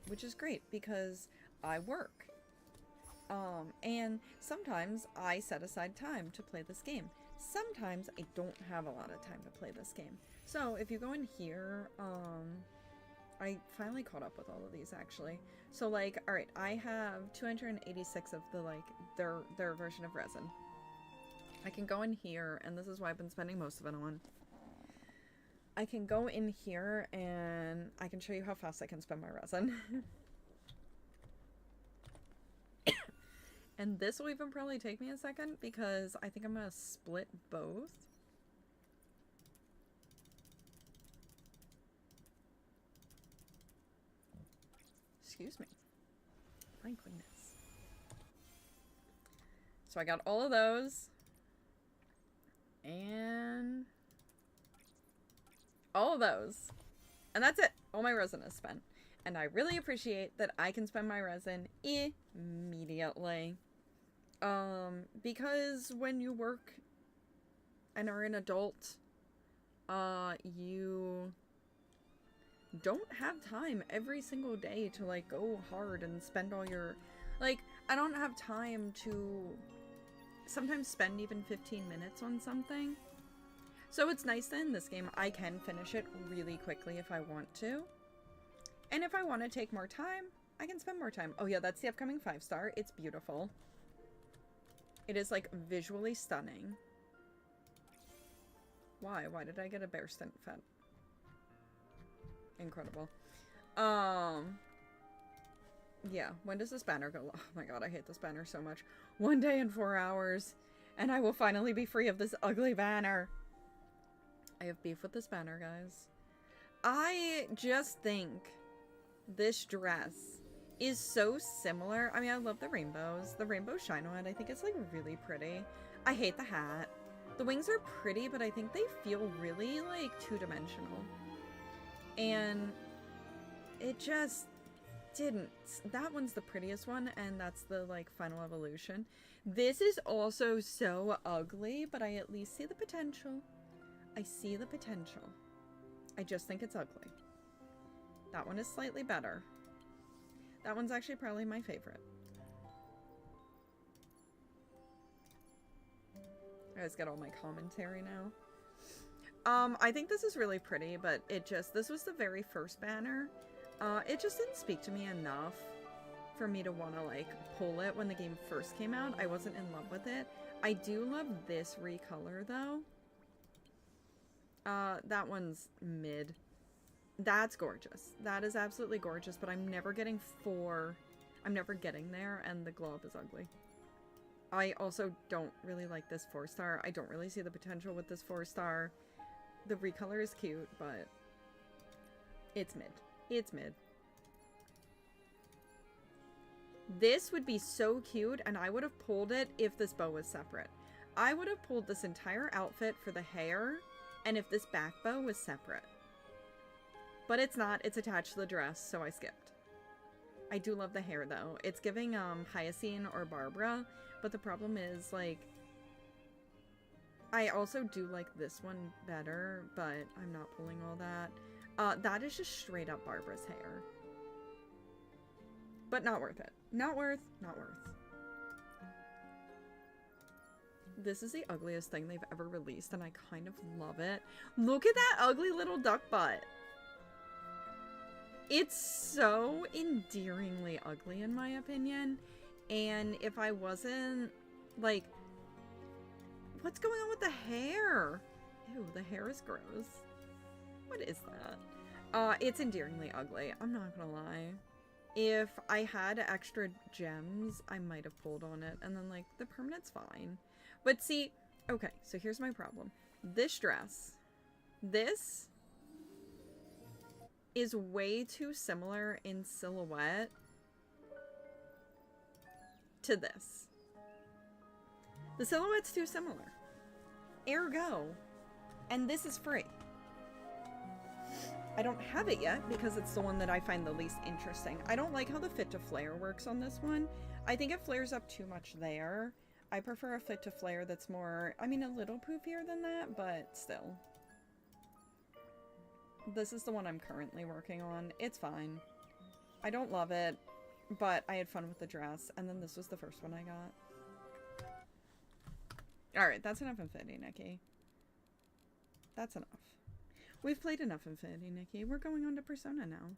because I work. And sometimes I set aside time to play this game. Sometimes I don't have a lot of time to play this game. So if you go in here, I finally caught up with all of these actually. So like, alright, I have 286 of the like, their version of resin. I can go in here, and this is why I've been spending most of it on. I can go in here and I can show you how fast I can spend my resin. And this will even probably take me a second because I think I'm gonna split both. Excuse me. My goodness. So I got all of those. And all of those. And that's it. All my resin is spent. And I really appreciate that I can spend my resin immediately. Because when you work and are an adult, you don't have time every single day to like go hard and spend all your, like, I don't have time to sometimes spend even 15 minutes on something. So it's nice that in this game I can finish it really quickly if I want to. And if I want to take more time, I can spend more time. Oh yeah, that's the upcoming 5-star. It's beautiful. It is like visually stunning. Why? Why did I get a bear stint fed? Incredible. Yeah, when does this banner go? Oh my god, I hate this banner so much. 1 day and 4 hours, and I will finally be free of this ugly banner. I have beef with this banner, guys. I just think this dress is so similar. I mean, I love the rainbows. The rainbow shine on it. I think it's like really pretty. I hate the hat. The wings are pretty, but I think they feel really like two-dimensional. And it just didn't. That one's the prettiest one, and that's the like final evolution. This is also so ugly, but I at least see the potential. I see the potential. I just think it's ugly. That one is slightly better. That one's actually probably my favorite. I just get all my commentary now. I think this is really pretty, but this was the very first banner. It just didn't speak to me enough for me to want to, like, pull it when the game first came out. I wasn't in love with it. I do love this recolor, though. That one's mid. That's gorgeous. That is absolutely gorgeous, but I'm never getting there, and the glob is ugly. I also don't really like this 4-star. I don't really see the potential with this 4-star. The recolor is cute, but it's mid. It's mid. This would be so cute, and I would have pulled it if this bow was separate. I would have pulled this entire outfit for the hair, and if this back bow was separate. But it's not. It's attached to the dress, so I skipped. I do love the hair, though. It's giving, Hyacinth or Barbara, but the problem is, like, I also do like this one better, but I'm not pulling all that. That is just straight up Barbara's hair. But not worth it. Not worth. This is the ugliest thing they've ever released, and I kind of love it. Look at that ugly little duck butt. It's so endearingly ugly, in my opinion. And if I wasn't, like... What's going on with the hair? Ew, the hair is gross. What is that? It's endearingly ugly. I'm not gonna lie. If I had extra gems, I might have pulled on it. And then, like, the permanent's fine. But see, Okay, so here's my problem. This dress, this is way too similar in silhouette to this. The silhouette's too similar. Ergo, and this is free. I don't have it yet because it's the one that I find the least interesting. I don't like how the fit to flare works on this one. I think it flares up too much there. I prefer a fit to flare that's more, I mean, a little poofier than that, but still. This is the one I'm currently working on. It's fine. I don't love it, but I had fun with the dress, and then this was the first one I got. Alright, that's enough Infinity, Nikki. That's enough. We've played enough Infinity, Nikki. We're going on to Persona now.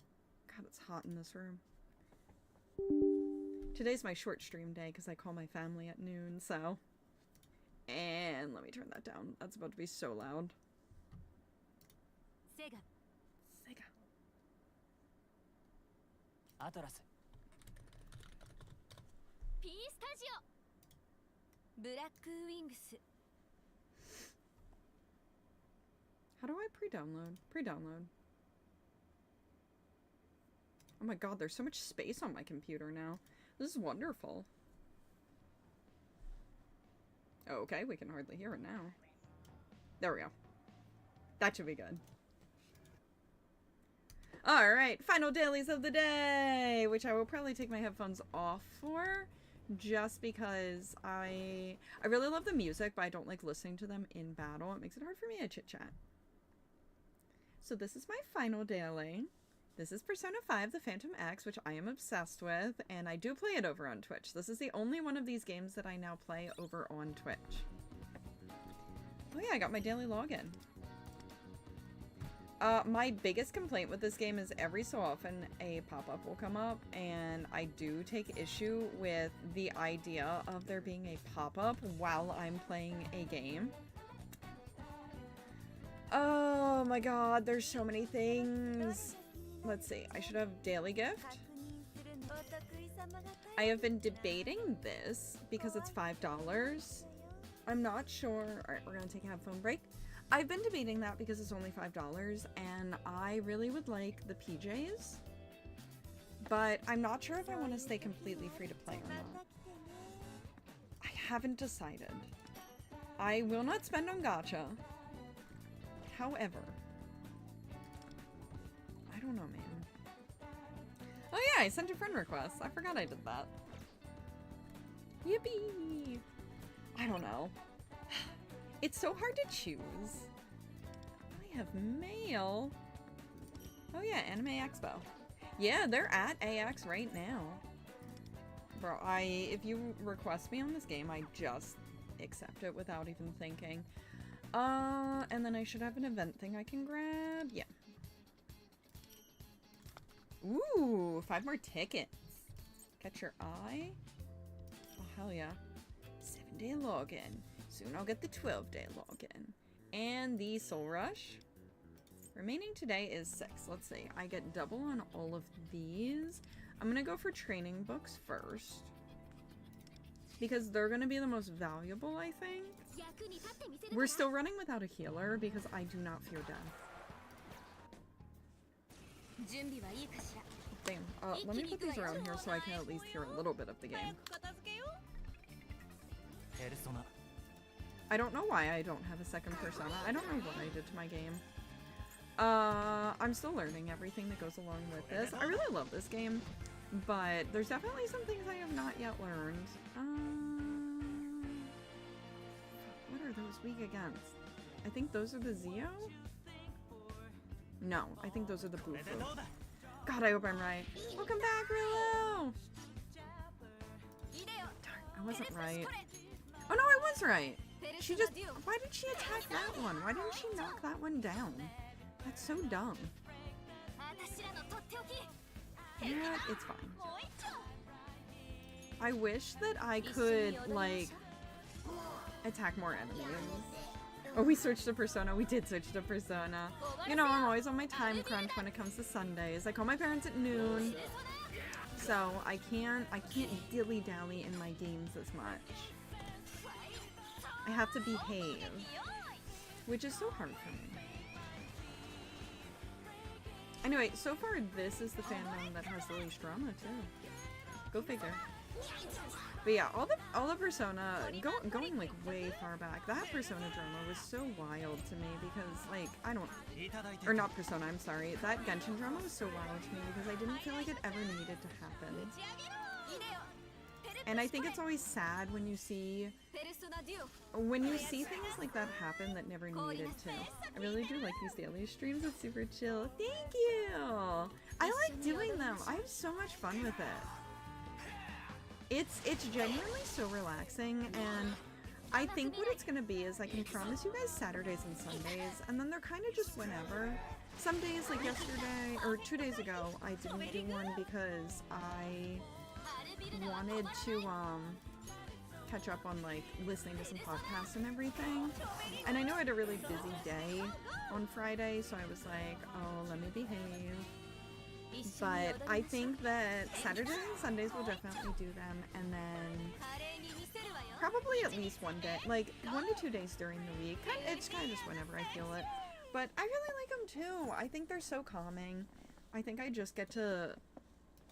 God, it's hot in this room. Today's my short stream day because I call my family at noon, so... And let me turn that down. That's about to be so loud. Sega. Sega. Atlas. P Studio. Black Wings. How do I pre-download? Pre-download. Oh my god, there's so much space on my computer now. This is wonderful. Oh, okay, we can hardly hear it now. There we go. That should be good. Alright, final dailies of the day! Which I will probably take my headphones off for. Just because I really love the music, but I don't like listening to them in battle. It makes it hard for me to chit-chat. So this is my final daily. This is Persona 5, The Phantom X, which I am obsessed with, and I do play it over on Twitch. This is the only one of these games that I now play over on Twitch. Oh yeah, I got my daily login. My biggest complaint with this game is every so often a pop-up will come up, and I do take issue with the idea of there being a pop-up while I'm playing a game. Oh my god, there's so many things. Let's see, I should have daily gift. I have been debating this because it's $5. I'm not sure. Alright, we're gonna take a headphone break. I've been debating that because it's only $5 and I really would like the PJs. But I'm not sure if I want to stay completely free to play or not. I haven't decided. I will not spend on gacha. However, I don't know, man. Oh yeah, I sent a friend request. I forgot I did that. Yippee! I don't know. It's so hard to choose. I have mail. Oh yeah, Anime Expo. Yeah, they're at AX right now. Bro, if you request me on this game, I just accept it without even thinking. And then I should have an event thing I can grab. Yeah. Ooh, 5 more tickets. Catch your eye? Oh, hell yeah. 7-day login. Soon I'll get the 12-day login. And the Soul Rush. Remaining today is 6. Let's see. I get double on all of these. I'm gonna go for training books first. Because they're gonna be the most valuable, I think. We're still running without a healer because I do not fear death. Damn. Let me put these around here so I can at least hear a little bit of the game. I don't know why I don't have a second persona. I don't know what I did to my game. I'm still learning everything that goes along with this. I really love this game, but there's definitely some things I have not yet learned. What are those weak against? I think those are the Zeo? No, I think those are the Bufu. God, I hope I'm right. Welcome back, Rillo! Darn, I wasn't right. Oh no, I was right! She just... Why did she attack that one? Why didn't she knock that one down? That's so dumb. Yeah, it's fine. I wish that I could, like, attack more enemies. Oh, we switched to Persona. We did switch to Persona. You know, I'm always on my time crunch when it comes to Sundays. I call my parents at noon, so I can't dilly-dally in my games as much. I have to behave, which is so hard for me. Anyway, so far this is the fandom that has the least drama too. Go figure. But yeah, all the Persona going like way far back. That Persona drama was so wild to me because like I don't, or not Persona. I'm sorry. That Genshin drama was so wild to me because I didn't feel like it ever needed to happen. And I think it's always sad when you see things like that happen that never needed to. I really do like these daily streams. It's super chill. Thank you. I like doing them. I have so much fun with it. It's genuinely so relaxing, and I think what it's gonna be is I can promise you guys Saturdays and Sundays, and then they're kind of just whenever. Some days, like yesterday or 2 days ago, I didn't do one because I wanted to catch up on like listening to some podcasts and everything, and I know I had a really busy day on Friday, so I was like, oh, let me behave. But I think that Saturdays and Sundays will definitely do them, and then probably at least one day, like 1 to 2 days during the week. It's kind of just whenever I feel it. But I really like them too. I think they're so calming. I think I just get to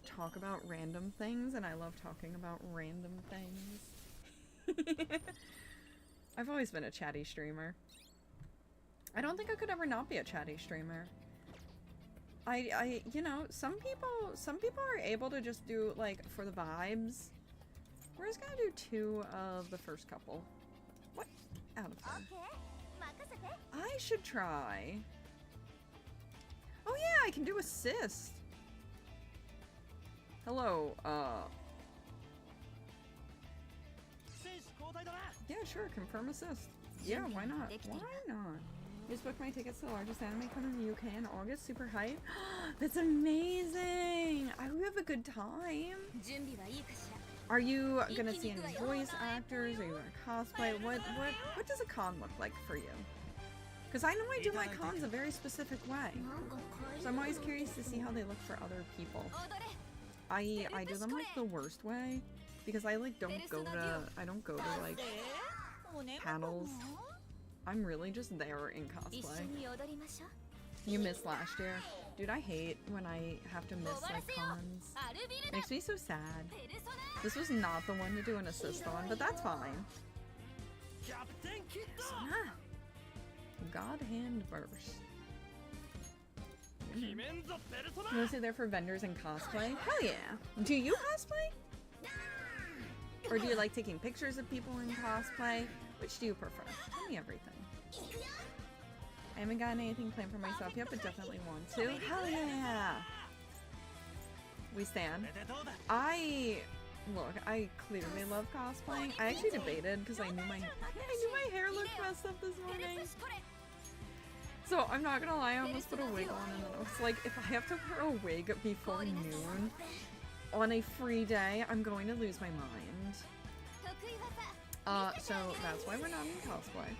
talk about random things, and I love talking about random things. I've always been a chatty streamer. I don't think I could ever not be a chatty streamer. You know, some people are able to just do like for the vibes. We're just gonna do 2 of the first couple. What? Out of there. I should try. Oh yeah, I can do assist. Hello, yeah, sure, confirm assist. Yeah, why not? Why not? Just booked my tickets to the largest anime con in the UK in August. Super hype. That's amazing! I hope you have a good time. Are you gonna see any voice actors? Are you gonna cosplay? What does a con look like for you? Because I know I do my cons a very specific way. So I'm always curious to see how they look for other people. I do them like the worst way because I like don't go to like panels. I'm really just there in cosplay. You missed last year. Dude, I hate when I have to miss like cons. Makes me so sad. This was not the one to do an assist on, but that's fine. God hand burst. Mostly there for vendors and cosplay? Hell yeah. Do you cosplay? Or do you like taking pictures of people in cosplay? Which do you prefer? Tell me everything. I haven't gotten anything planned for myself yet, but definitely want to. Hell yeah! We stand. I clearly love cosplaying. I actually debated because I knew my hair looked messed up this morning. So I'm not gonna lie, I almost put a wig on, and then I was like, if I have to wear a wig before noon on a free day, I'm going to lose my mind. So that's why we're not in cosplay.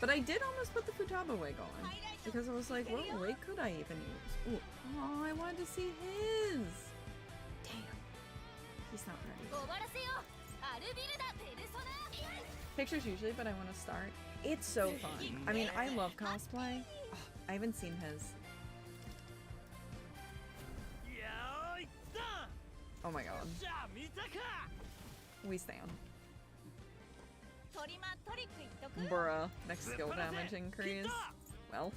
But I did almost put the Futaba wig on because I was like, what wig could I even use? Ooh. Oh, I wanted to see his. Damn. He's not ready. Pictures usually, but I want to start. It's so fun. I mean, I love cosplay. Oh, I haven't seen his. Oh my god. We stand. Bruh, next skill damage increase. Well.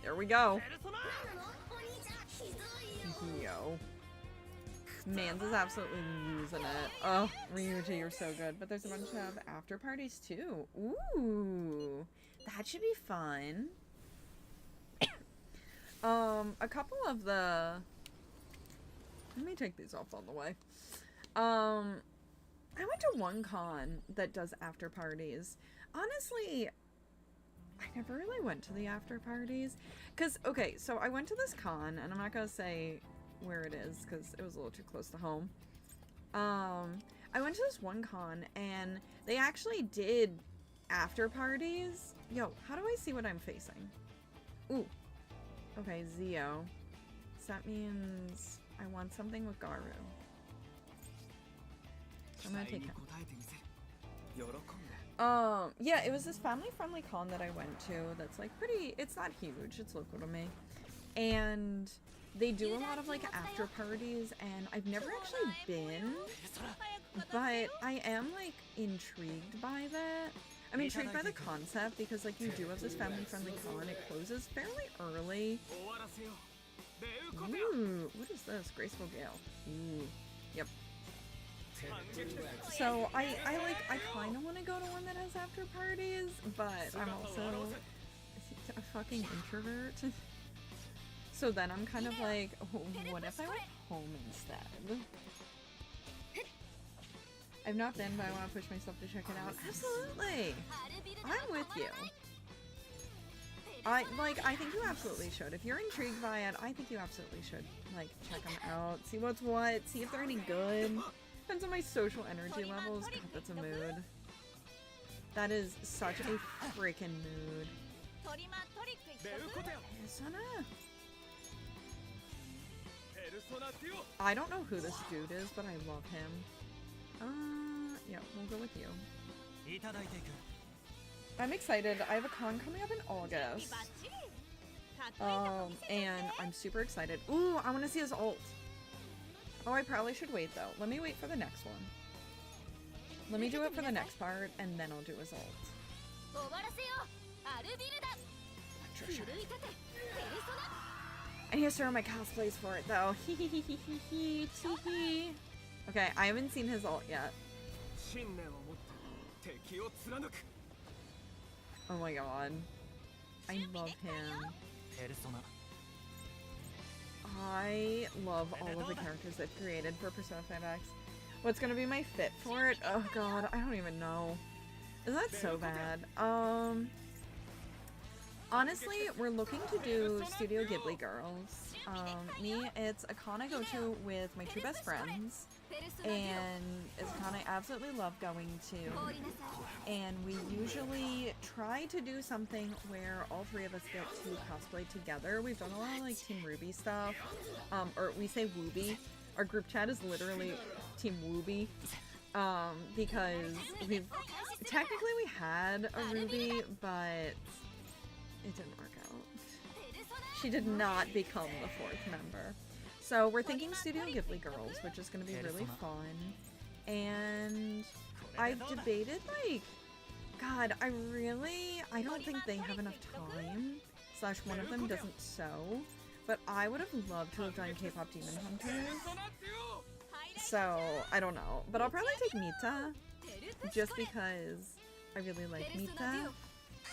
There we go. Yo. Mans is absolutely losing it. Oh, Ryuji, you're so good. But there's a bunch of after parties too. Ooh. That should be fun. A couple of the... Let me take these off on the way. I went to one con that does after parties. Honestly, I never really went to the after parties. Cause, okay, so I went to this con, and I'm not gonna say where it is, cause it was a little too close to home. I went to this one con, and they actually did after parties. Yo, how do I see what I'm facing? Ooh. Okay, Zio. So that means I want something with Garu. I'm gonna take him. Yeah, it was this family-friendly con that I went to that's like pretty, it's not huge, it's local to me. And they do a lot of like after parties, and I've never actually been, but I am like intrigued by that. I'm intrigued by the concept because like you do have this family-friendly con, it closes fairly early. Ooh, what is this? Graceful Gale. Ooh, yep. So I kind of want to go to one that has after parties, but I'm also a fucking introvert. So then I'm kind of like, oh, what if I went home instead? I've not been, but I want to push myself to check it out. Absolutely! I'm with you. I think you absolutely should. If you're intrigued by it, I think you absolutely should, like, check them out, see what's what, see if they're any good. Depends on my social energy levels. God, that's a mood. That is such a freaking mood. Persona? I don't know who this dude is, but I love him. Yeah, we'll go with you. I'm excited. I have a con coming up in August. And I'm super excited. Ooh, I want to see his ult. Oh, I probably should wait though. Let me wait for the next one. Let me do it for the next part, and then I'll do his ult. I need to start on my cosplays for it though. Okay, I haven't seen his ult yet. Oh my god. I love him. I love all of the characters they've created for Persona 5X. What's gonna be my fit for it? Oh god, I don't even know. Is that so bad? Honestly, we're looking to do Studio Ghibli Girls. Me, it's a con I go to with my two best friends, and it's a con I absolutely love going to, and we usually try to do something where all three of us get to cosplay together. We've done a lot of like Team Ruby stuff, or we say Wooby. Our group chat is literally Team Wooby, because technically we had a Ruby, but it didn't work out. She did not become the fourth member. So we're thinking Studio Ghibli Girls, which is going to be really fun. And I've debated, like, God, I don't think they have enough time, / one of them doesn't sew, but I would have loved to have done K-pop Demon Hunters. So, I don't know. But I'll probably take Mita, just because I really like Mita.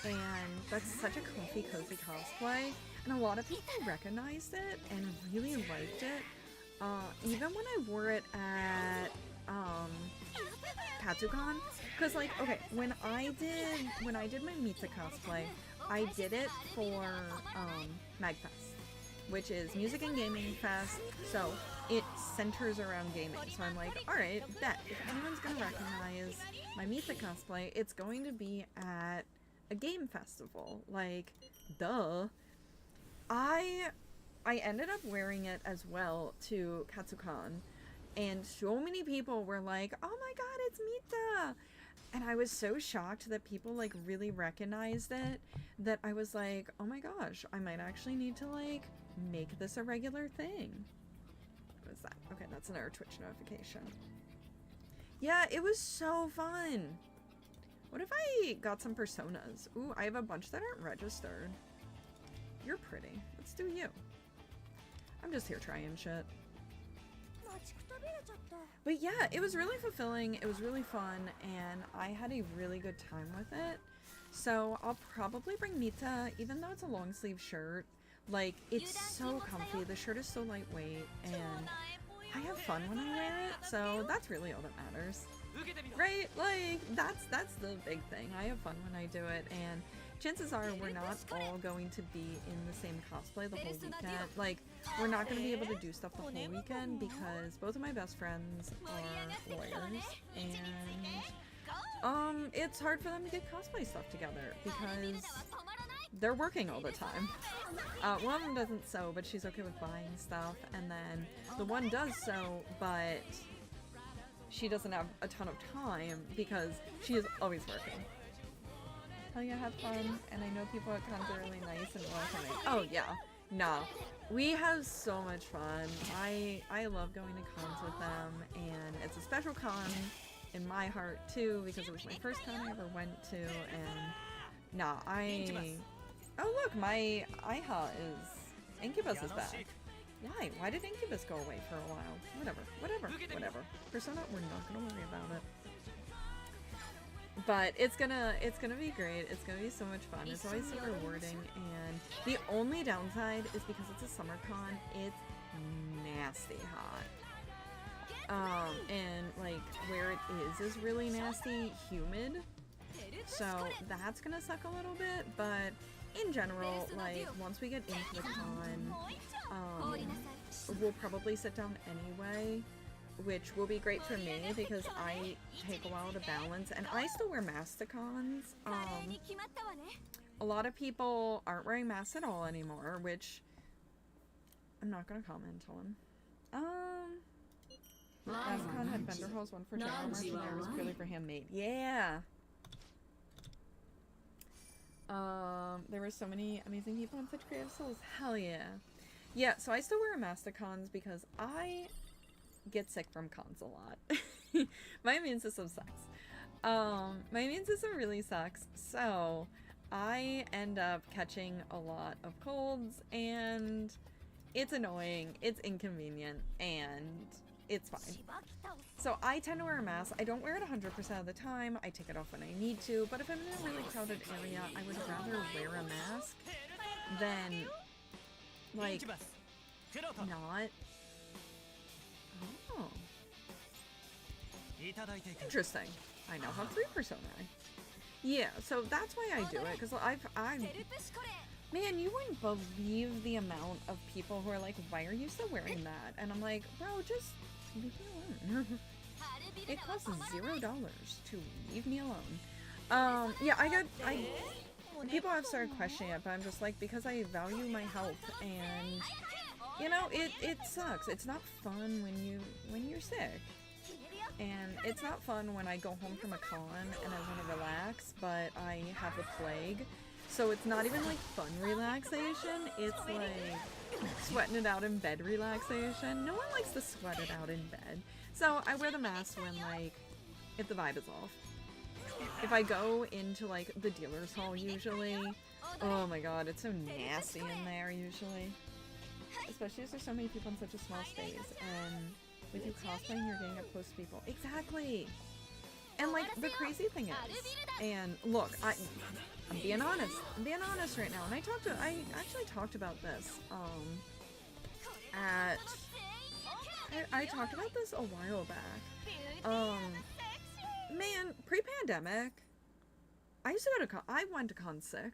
And that's such a comfy, cozy cosplay, and a lot of people recognized it and really liked it. Even when I wore it at Katsucon, because like, okay, when I did my Mita cosplay, I did it for MagFest, which is Music and Gaming Fest, so it centers around gaming. So I'm like, alright, bet if anyone's gonna recognize my Mita cosplay, it's going to be at a game festival. Like, duh. I ended up wearing it as well to Katsucon, and so many people were like, oh my god, it's Mita! And I was so shocked that people like really recognized it, that I was like, oh my gosh, I might actually need to like make this a regular thing. What is that? Okay, that's another Twitch notification. Yeah, it was so fun. What if I got some personas? Ooh, I have a bunch that aren't registered. You're pretty. Let's do you. I'm just here trying shit. But yeah, it was really fulfilling, it was really fun, and I had a really good time with it. So I'll probably bring Mita, even though it's a long sleeve shirt. Like, it's so comfy, the shirt is so lightweight, and I have fun when I wear it, so that's really all that matters. Right? Like, that's the big thing. I have fun when I do it, and chances are we're not all going to be in the same cosplay the whole weekend. Like, we're not going to be able to do stuff the whole weekend because both of my best friends are lawyers, and it's hard for them to get cosplay stuff together because they're working all the time. One of them doesn't sew, but she's okay with buying stuff, and then the one does sew, but she doesn't have a ton of time because she is always working. Hell yeah, have fun. And I know people at cons are really nice and welcoming. Oh yeah, no. We have so much fun. I love going to cons with them, and it's a special con in my heart too because it was my first con I ever went to, and nah, oh look, my IHA is... Incubus is back. Why? Why did Incubus go away for a while? Whatever. Persona, we're not gonna worry about it. But it's gonna be great. It's gonna be so much fun. It's always so rewarding, and the only downside is because it's a summer con, it's nasty hot. And like where it is really nasty, humid. So that's gonna suck a little bit, but in general, like once we get into the con, we'll probably sit down anyway, which will be great for me because I take a while to balance, and I still wear masks to cons. A lot of people aren't wearing masks at all anymore, which I'm not gonna comment on. Last con had vendor halls, one for general merch, and there was purely for handmade. Yeah. There were so many amazing people and such creative souls. Hell yeah. Yeah, so I still wear a mask to cons because I get sick from cons a lot. My immune system sucks. My immune system really sucks, so I end up catching a lot of colds, and it's annoying, it's inconvenient, and it's fine. So I tend to wear a mask. I don't wear it 100% of the time. I take it off when I need to, but if I'm in a really crowded area, I would rather wear a mask than, like, not. Oh. Interesting. I now have 3 personae. Yeah, so that's why I do it, because man, you wouldn't believe the amount of people who are like, why are you still wearing that? And I'm like, bro, just leave me alone. It costs $0 to leave me alone. Yeah, people have started questioning it, but I'm just like, because I value my health, and you know, it sucks. It's not fun when you're sick. And it's not fun when I go home from a con and I want to relax, but I have the plague. So it's not even like fun relaxation, it's like sweating it out in bed relaxation. No one likes to sweat it out in bed. So I wear the mask when, like, if the vibe is off. If I go into like the dealer's hall usually, oh my god, it's so nasty in there usually. Especially as there's so many people in such a small space, and with you cosplaying, you're getting up close to people. Exactly! And like, the crazy thing is, and look, I'm being honest. I'm being honest right now, and I actually talked about this, I talked about this a while back. Man, pre-pandemic, I used to go to con. I went to con sick.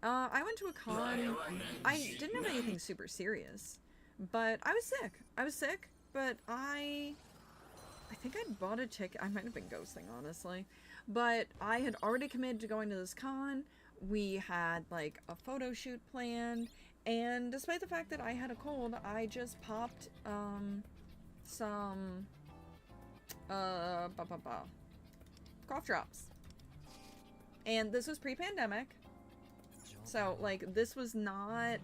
I went to a con. I didn't have anything super serious, but I was sick. But I think I'd bought a ticket. I might have been ghosting, honestly, but I had already committed to going to this con. We had like a photo shoot planned, and despite the fact that I had a cold, I just popped some cough drops. And this was pre-pandemic. So, like, this was not,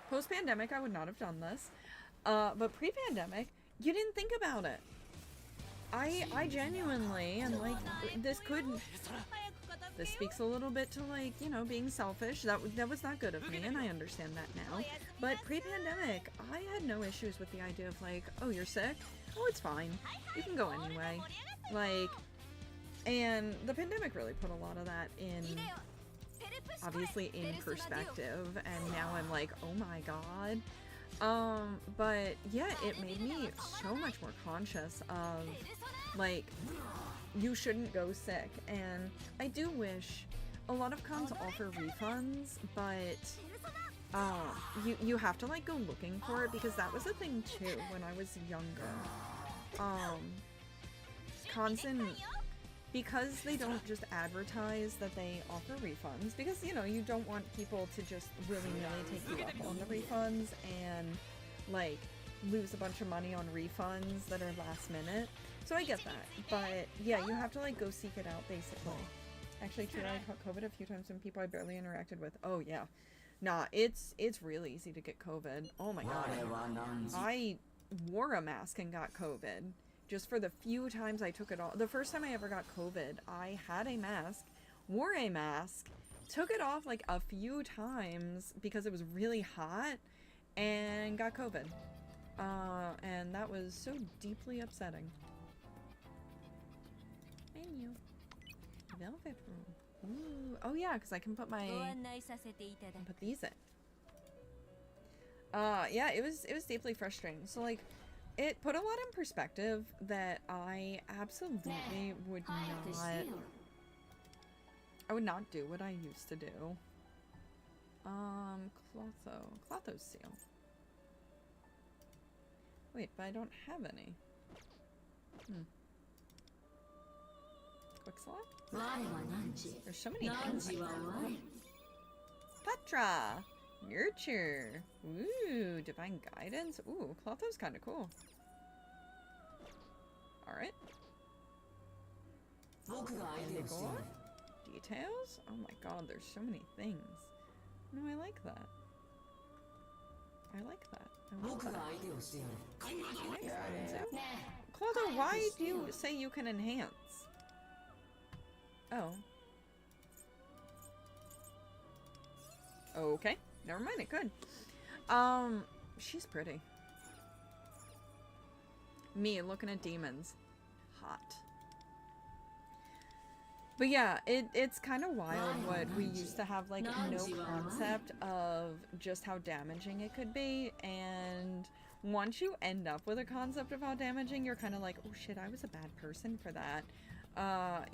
post-pandemic, I would not have done this. But pre-pandemic, you didn't think about it. I genuinely, and, like, this speaks a little bit to, like, you know, being selfish. That was not good of me, and I understand that now. But pre-pandemic, I had no issues with the idea of, like, oh, you're sick? Oh, it's fine. You can go anyway. Like, and the pandemic really put a lot of that in, obviously, in perspective, and now I'm like, oh my god. But yeah, it made me so much more conscious of, like, you shouldn't go sick. And I do wish a lot of cons offer refunds, but you have to, like, go looking for it, because that was a thing too when I was younger. Cons, because they don't just advertise that they offer refunds, because, you know, you don't want people to just willy-nilly take you up on the refunds and, like, lose a bunch of money on refunds that are last minute. So I get that. But yeah, you have to like go seek it out basically. Actually, true, I caught COVID a few times from people I barely interacted with. Oh yeah. Nah, it's really easy to get COVID. Oh my god. I wore a mask and got COVID. Just for the few times I took it off. The first time I ever got COVID, I had a mask, wore a mask, took it off like a few times because it was really hot, and got COVID. And that was so deeply upsetting. Menu. Velvet room. Ooh. Oh yeah, because I can put my... put these in. Yeah, it was deeply frustrating. So like, it put a lot in perspective that I absolutely would not... I would not do what I used to do. Clotho seal. Wait, but I don't have any. Quick select? There's so many things. Patra! Nurture! Ooh, divine guidance. Ooh, Clotho's kind of cool. Alright. Details? Oh my god, there's so many things. No, I like that. I like that. I like that. Clotho, why do you say you can enhance? Oh. Okay. Never mind, it could. She's pretty. Me looking at demons. Hot. But yeah, it's kind of wild what we used to have, like, no concept of just how damaging it could be, and once you end up with a concept of how damaging, you're kind of like, oh shit, I was a bad person for that.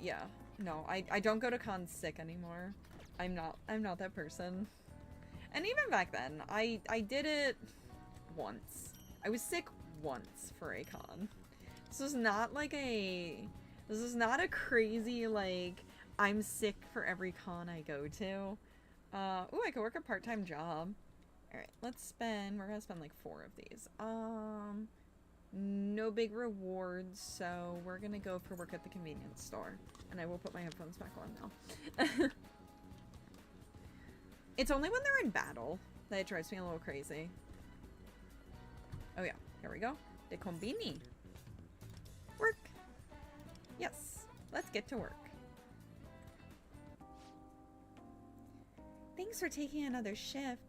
Yeah. No, I don't go to cons sick anymore. I'm not that person. And even back then, I did it once. I was sick once for a con. This is not like this is not a crazy, like, I'm sick for every con I go to. Ooh, I could work a part-time job. Alright, we're gonna spend like 4 of these. No big rewards, so we're gonna go for work at the convenience store. And I will put my headphones back on now. It's only when they're in battle that it drives me a little crazy. Oh yeah, here we go. De combini. Work. Yes, let's get to work. Thanks for taking another shift.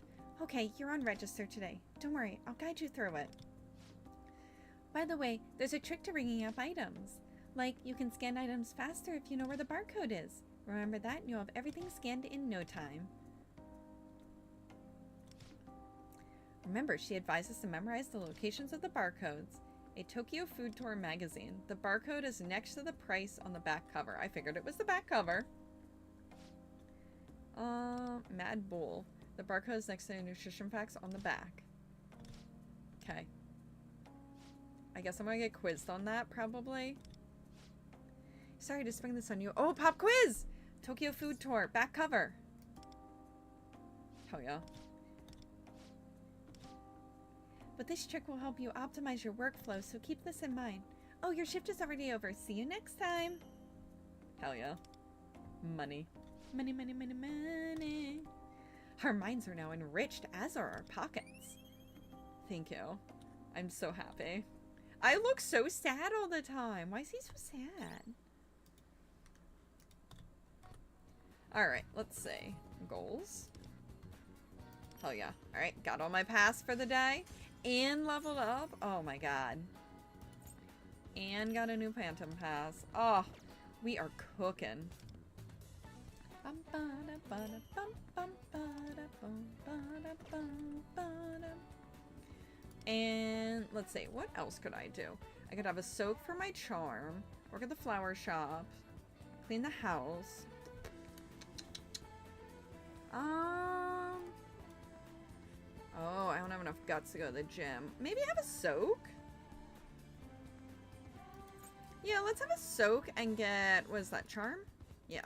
Okay, you're on register today. Don't worry, I'll guide you through it. By the way, there's a trick to ringing up items. Like, you can scan items faster if you know where the barcode is. Remember that, and you'll have everything scanned in no time. Remember, she advises to memorize the locations of the barcodes. A Tokyo Food Tour magazine. The barcode is next to the price on the back cover. I figured it was the back cover. Mad Bull. The barcode is next to the nutrition facts on the back. Okay. I guess I'm gonna get quizzed on that, probably. Sorry to spring this on you. Oh, pop quiz! Tokyo Food Tour, back cover. Hell yeah. But this trick will help you optimize your workflow, so keep this in mind. Oh, your shift is already over. See you next time. Hell yeah. Money. Money, money, money, money. Our minds are now enriched, as are our pockets. Thank you. I'm so happy. I look so sad all the time. Why is he so sad? Alright, let's see. Goals. Hell yeah. Alright, got all my pass for the day. And leveled up. Oh my god. And got a new Phantom Pass. Oh, we are cooking. And let's see, what else could I do? I could have a soak for my charm, work at the flower shop, clean the house. Oh, I don't have enough guts to go to the gym. Maybe have a soak? Yeah, let's have a soak and get, what is that, charm? Yeah.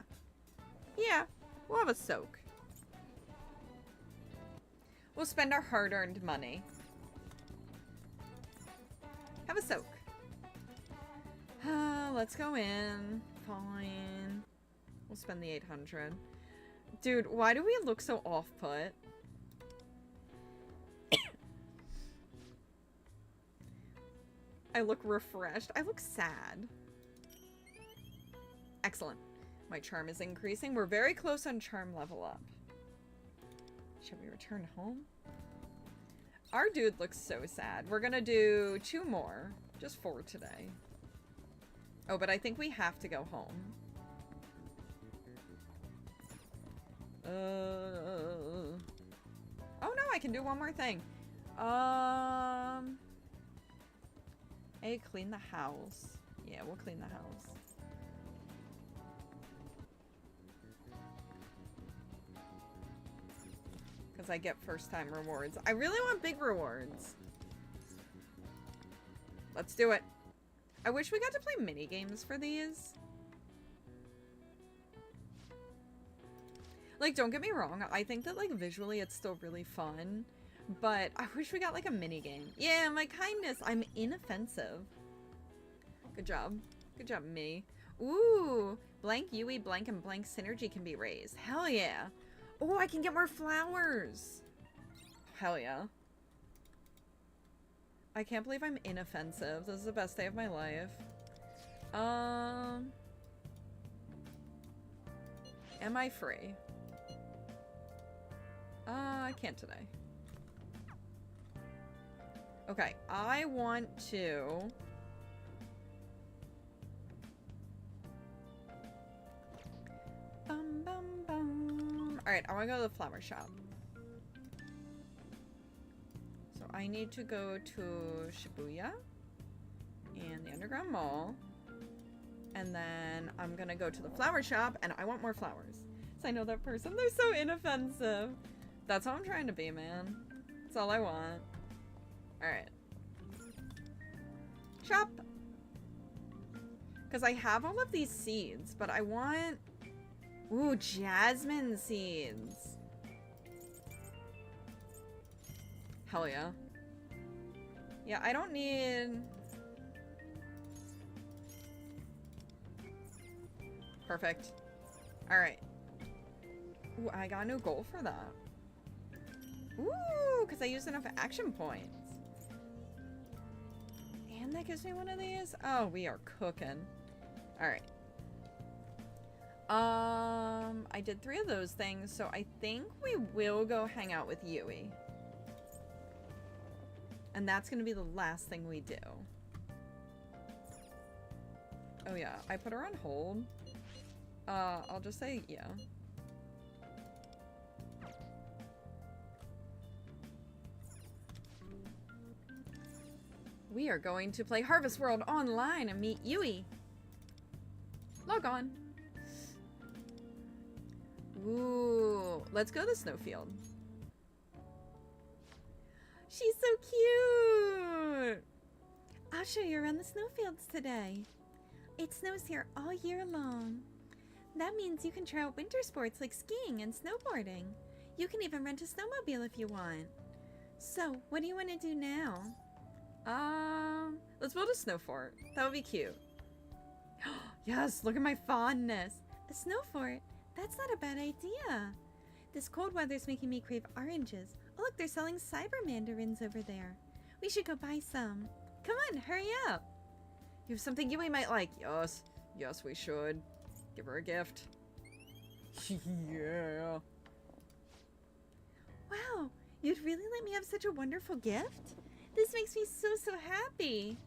Yeah, we'll have a soak. We'll spend our hard-earned money. Have a soak. Let's go in. Fine. We'll spend the 800. Dude, why do we look so off-put? I look refreshed. I look sad. Excellent. My charm is increasing. We're very close on charm level up. Should we return home? Our dude looks so sad. We're gonna do 2 more. Just 4 today. Oh, but I think we have to go home. Oh no, I can do 1 more thing. Hey, clean the house. Yeah, we'll clean the house. Because I get first time rewards. I really want big rewards. Let's do it. I wish we got to play mini games for these. Like, don't get me wrong. I think that, like, visually it's still really fun. But I wish we got, like, a mini game. Yeah, my kindness. I'm inoffensive. Good job. Good job, me. Ooh. Blank Yui, blank, and blank synergy can be raised. Hell yeah. Oh, I can get more flowers. Hell yeah. I can't believe I'm inoffensive. This is the best day of my life. Am I free? I can't today. Okay, I want to... Bum, bum, bum. Alright, I want to go to the flower shop. So I need to go to Shibuya and the Underground Mall. And then I'm gonna go to the flower shop and I want more flowers. So I know that person. They're so inoffensive. That's how I'm trying to be, man. That's all I want. Alright. Shop! Because I have all of these seeds, but I want... Ooh, jasmine seeds. Hell yeah. Yeah, I don't need... Perfect. Alright. Ooh, I got a new goal for that. Ooh, because I used enough action points. And that gives me one of these? Oh, we are cooking. Alright. I did 3 of those things, so I think we will go hang out with Yui. And that's gonna be the last thing we do. Oh yeah, I put her on hold. I'll just say yeah. We are going to play Harvest World online and meet Yui. Log on. Ooh, let's go to the snowfield. She's so cute. I'll show you around the snowfields today. It snows here all year long. That means you can try out winter sports like skiing and snowboarding. You can even rent a snowmobile if you want. So, what do you want to do now? Let's build a snow fort. That would be cute. Yes, look at my fondness. A snow fort? That's not a bad idea. This cold weather's making me crave oranges. Oh, look, they're selling cyber mandarins over there. We should go buy some. Come on, hurry up. You have something Yui might like. Yes. Yes, we should. Give her a gift. Yeah. Wow, you'd really let me have such a wonderful gift? This makes me so happy.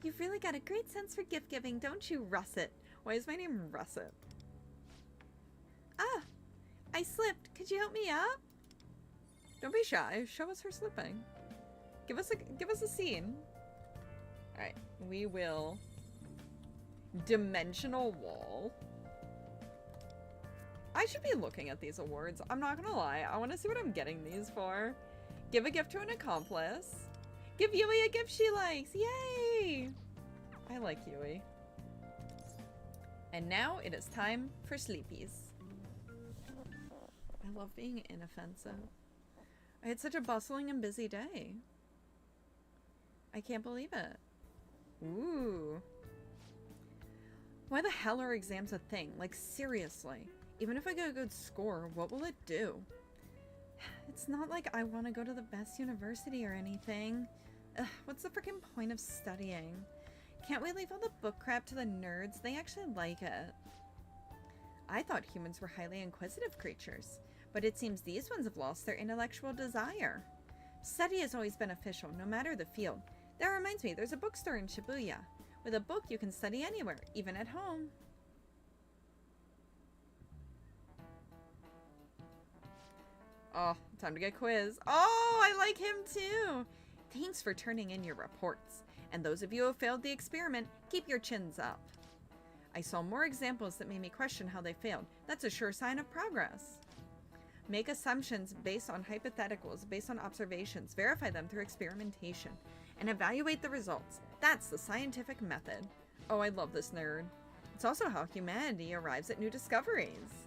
You've really got a great sense for gift giving, don't you, Russet? Why is my name Russet? Ah, I slipped. Could you help me up? Don't be shy. Show us her slipping. Give us a scene. All right, we will. Dimensional wall. I should be looking at these awards. I'm not gonna lie. I want to see what I'm getting these for. Give a gift to an accomplice. Give Yui a gift she likes. Yay! I like Yui. And now it is time for sleepies. I love being inoffensive. I had such a bustling and busy day. I can't believe it. Ooh. Why the hell are exams a thing? Like, seriously. Even if I get a good score, what will it do? It's not like I want to go to the best university or anything. Ugh, what's the freaking point of studying? Can't we leave all the book crap to the nerds? They actually like it. I thought humans were highly inquisitive creatures, but it seems these ones have lost their intellectual desire. Study is always beneficial, no matter the field. That reminds me, there's a bookstore in Shibuya. With a book, you can study anywhere, even at home. Oh, time to get quiz. Oh, I like him too. Thanks for turning in your reports. And those of you who failed the experiment, keep your chins up. I saw more examples that made me question how they failed. That's a sure sign of progress. Make assumptions based on hypotheticals, based on observations, verify them through experimentation, and evaluate the results. That's the scientific method. Oh, I love this nerd. It's also how humanity arrives at new discoveries.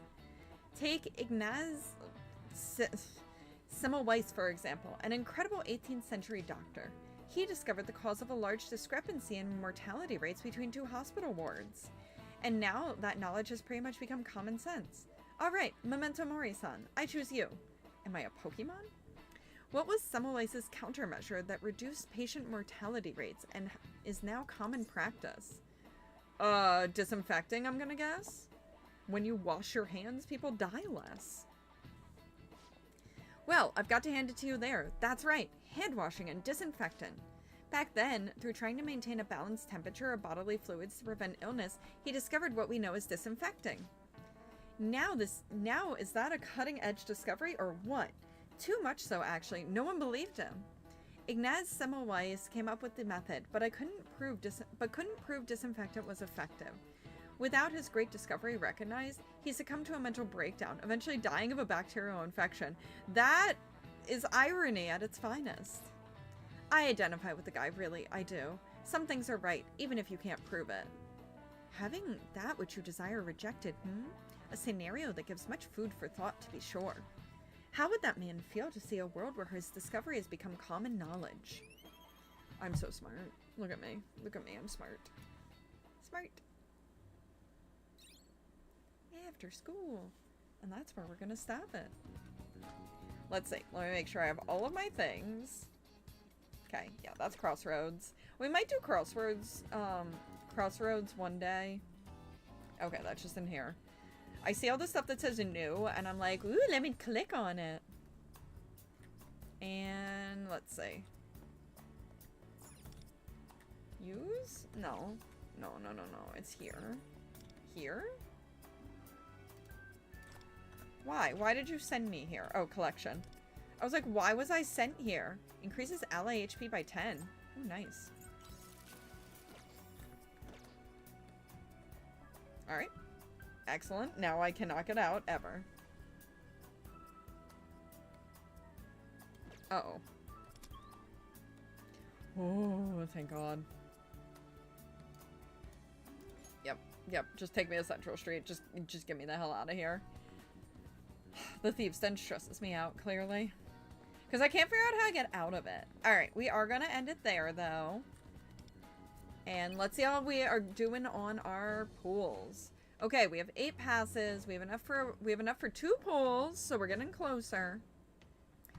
Take Ignaz Semmelweis, for example, an incredible 18th century doctor. He discovered the cause of a large discrepancy in mortality rates between two hospital wards. And now that knowledge has pretty much become common sense. Alright, Memento Mori-san, I choose you. Am I a Pokemon? What was Semmelweis' countermeasure that reduced patient mortality rates and is now common practice? Disinfecting, I'm gonna guess? When you wash your hands, people die less. Well, I've got to hand it to you there. That's right, hand washing and disinfectant. Back then, through trying to maintain a balanced temperature of bodily fluids to prevent illness, he discovered what we know as disinfecting. Now is that a cutting-edge discovery or what? Too much so, actually. No one believed him. Ignaz Semmelweis came up with the method, but couldn't prove disinfectant was effective. Without his great discovery recognized, he succumbed to a mental breakdown, eventually dying of a bacterial infection. That is irony at its finest. I identify with the guy, really, I do. Some things are right, even if you can't prove it. Having that which you desire rejected, A scenario that gives much food for thought, to be sure. How would that man feel to see a world where his discovery has become common knowledge? I'm so smart. Look at me. Look at me, I'm smart. Smart. After school. And that's where we're gonna stop it. Let's see. Let me make sure I have all of my things. Okay, yeah, that's Crossroads. We might do Crossroads one day. Okay, that's just in here. I see all the stuff that says new, and I'm like, ooh, let me click on it. And let's see. Use? No. No. It's here. Here? Why? Why did you send me here? Oh, collection. I was like, why was I sent here? Increases ally HP by 10. Oh, nice. Alright. Excellent. Now I cannot get out, ever. Uh-oh. Oh, thank God. Yep. Just take me to Central Street. Just get me the hell out of here. The thieves stench stresses me out, clearly. Because I can't figure out how to get out of it. Alright, we are going to end it there, though. And let's see how we are doing on our pools. Okay, we have 8 passes. We have enough for 2 pools, so we're getting closer.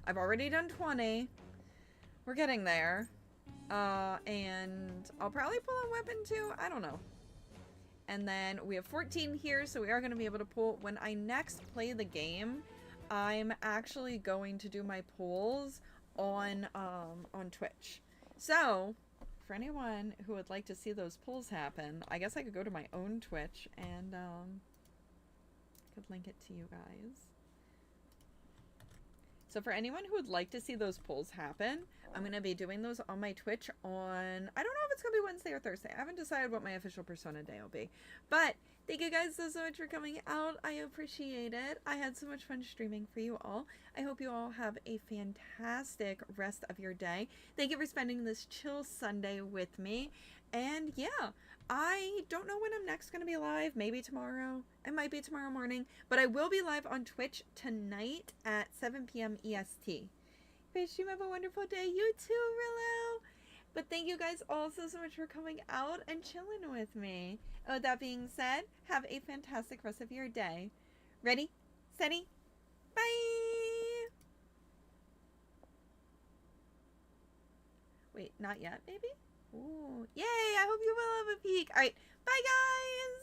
I've already done 20. We're getting there. And I'll probably pull a weapon too. I don't know. And then we have 14 here, so we are going to be able to pull. When I next play the game, I'm actually going to do my pulls on Twitch. So, for anyone who would like to see those pulls happen, I guess I could go to my own Twitch and could link it to you guys. So for anyone who would like to see those pulls happen, I'm going to be doing those on my Twitch on, I don't know if it's going to be Wednesday or Thursday. I haven't decided what my official Persona day will be. But thank you guys so much for coming out. I appreciate it. I had so much fun streaming for you all. I hope you all have a fantastic rest of your day. Thank you for spending this chill Sunday with me. And yeah, I don't know when I'm next going to be live. Maybe tomorrow. It might be tomorrow morning. But I will be live on Twitch tonight at 7 p.m. EST. Wish you have a wonderful day. You too, Rillo. But thank you guys all so much for coming out and chilling with me. And with that being said, have a fantastic rest of your day. Ready, steady, bye! Wait, not yet, maybe? Ooh, yay! I hope you will have a peek. All right, bye, guys!